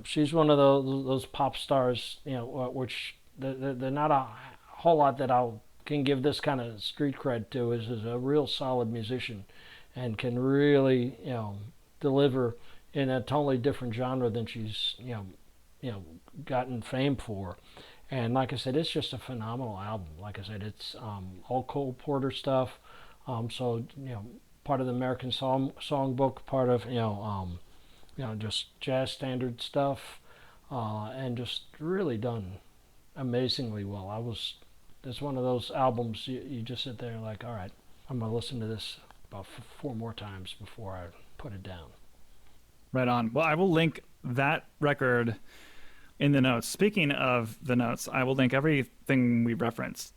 She's one of those pop stars, which they're not a whole lot that I can give this kind of street cred to. Is a real solid musician, and can really, deliver in a totally different genre than she's, gotten fame for. And like I said, it's just a phenomenal album. Like I said, it's all Cole Porter stuff. So part of the American Songbook, part of just jazz standard stuff, and just really done amazingly well. It's one of those albums you just sit there like, all right, I'm gonna listen to this about 4 more times before I put it down. Right on. Well, I will link that record in the notes. Speaking of the notes, I will link everything we referenced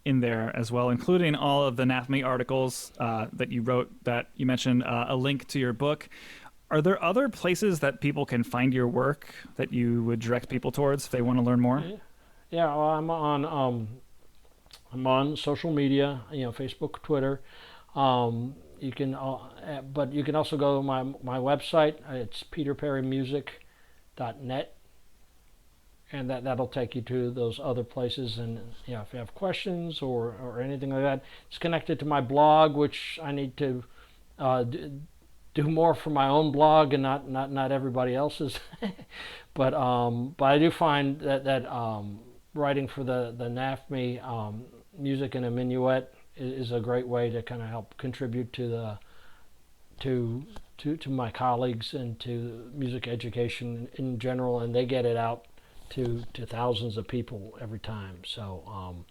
in there as well, including all of the NAfME articles that you wrote that you mentioned, a link to your book. Are there other places that people can find your work that you would direct people towards if they want to learn more? Yeah, well, I'm on social media, Facebook, Twitter. You can, but you can also go to my website. It's peterperrymusic.net, and that'll take you to those other places. And if you have questions or anything like that, it's connected to my blog, which I need to do more for my own blog and not everybody else's. But I do find that writing for the NAfME music in a minuet is a great way to kind of help contribute to my colleagues and to music education in general, and they get it out to thousands of people every time. So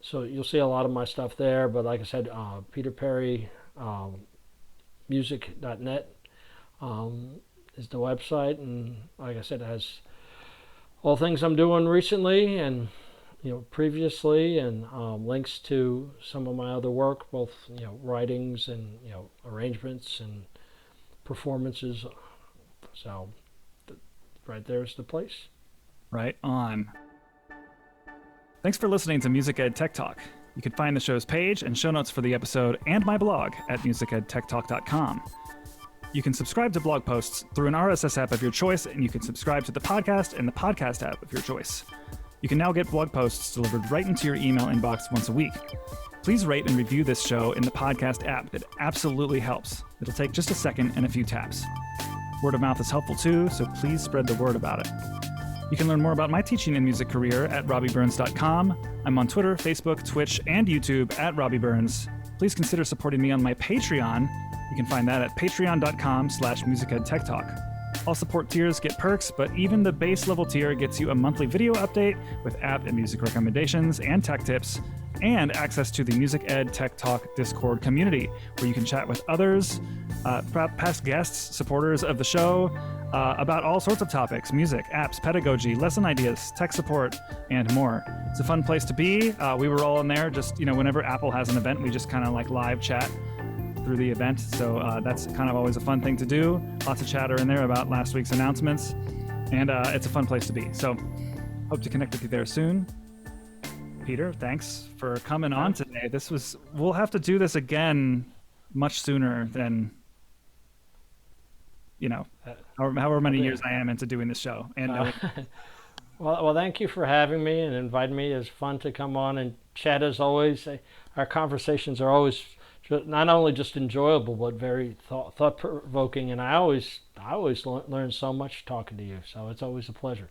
so you'll see a lot of my stuff there. But like I said, peterperrymusic.net is the website, and like I said, it has all things I'm doing recently and previously, and links to some of my other work, both writings and arrangements and performances. So right there's the place. Right on. Thanks for listening to Music Ed Tech Talk. You can find the show's page and show notes for the episode and my blog at musicedtechtalk.com. You can subscribe to blog posts through an RSS app of your choice, and you can subscribe to the podcast in the podcast app of your choice. You can now get blog posts delivered right into your email inbox once a week. Please rate and review this show in the podcast app. It absolutely helps. It'll take just a second and a few taps. Word of mouth is helpful too, so please spread the word about it. You can learn more about my teaching and music career at robbyburns.com. I'm on Twitter, Facebook, Twitch, and YouTube at Robby Burns. Please consider supporting me on my Patreon. You can find that at patreon.com/musicedtechtalk. All support tiers get perks, but even the base level tier gets you a monthly video update with app and music recommendations and tech tips, and access to the Music Ed Tech Talk Discord community, where you can chat with others, past guests, supporters of the show, about all sorts of topics: music, apps, pedagogy, lesson ideas, tech support, and more. It's a fun place to be. We were all in there just, whenever Apple has an event, we just kind of like live chat through the event. So that's kind of always a fun thing to do. Lots of chatter in there about last week's announcements, and it's a fun place to be. So hope to connect with you there soon. Peter, thanks for coming on today. We'll have to do this again much sooner than, however many years I am into doing this show. And well, thank you for having me and inviting me. It's fun to come on and chat as always. Our conversations are always not only just enjoyable, but very thought-provoking. And I always learn so much talking to you. So it's always a pleasure.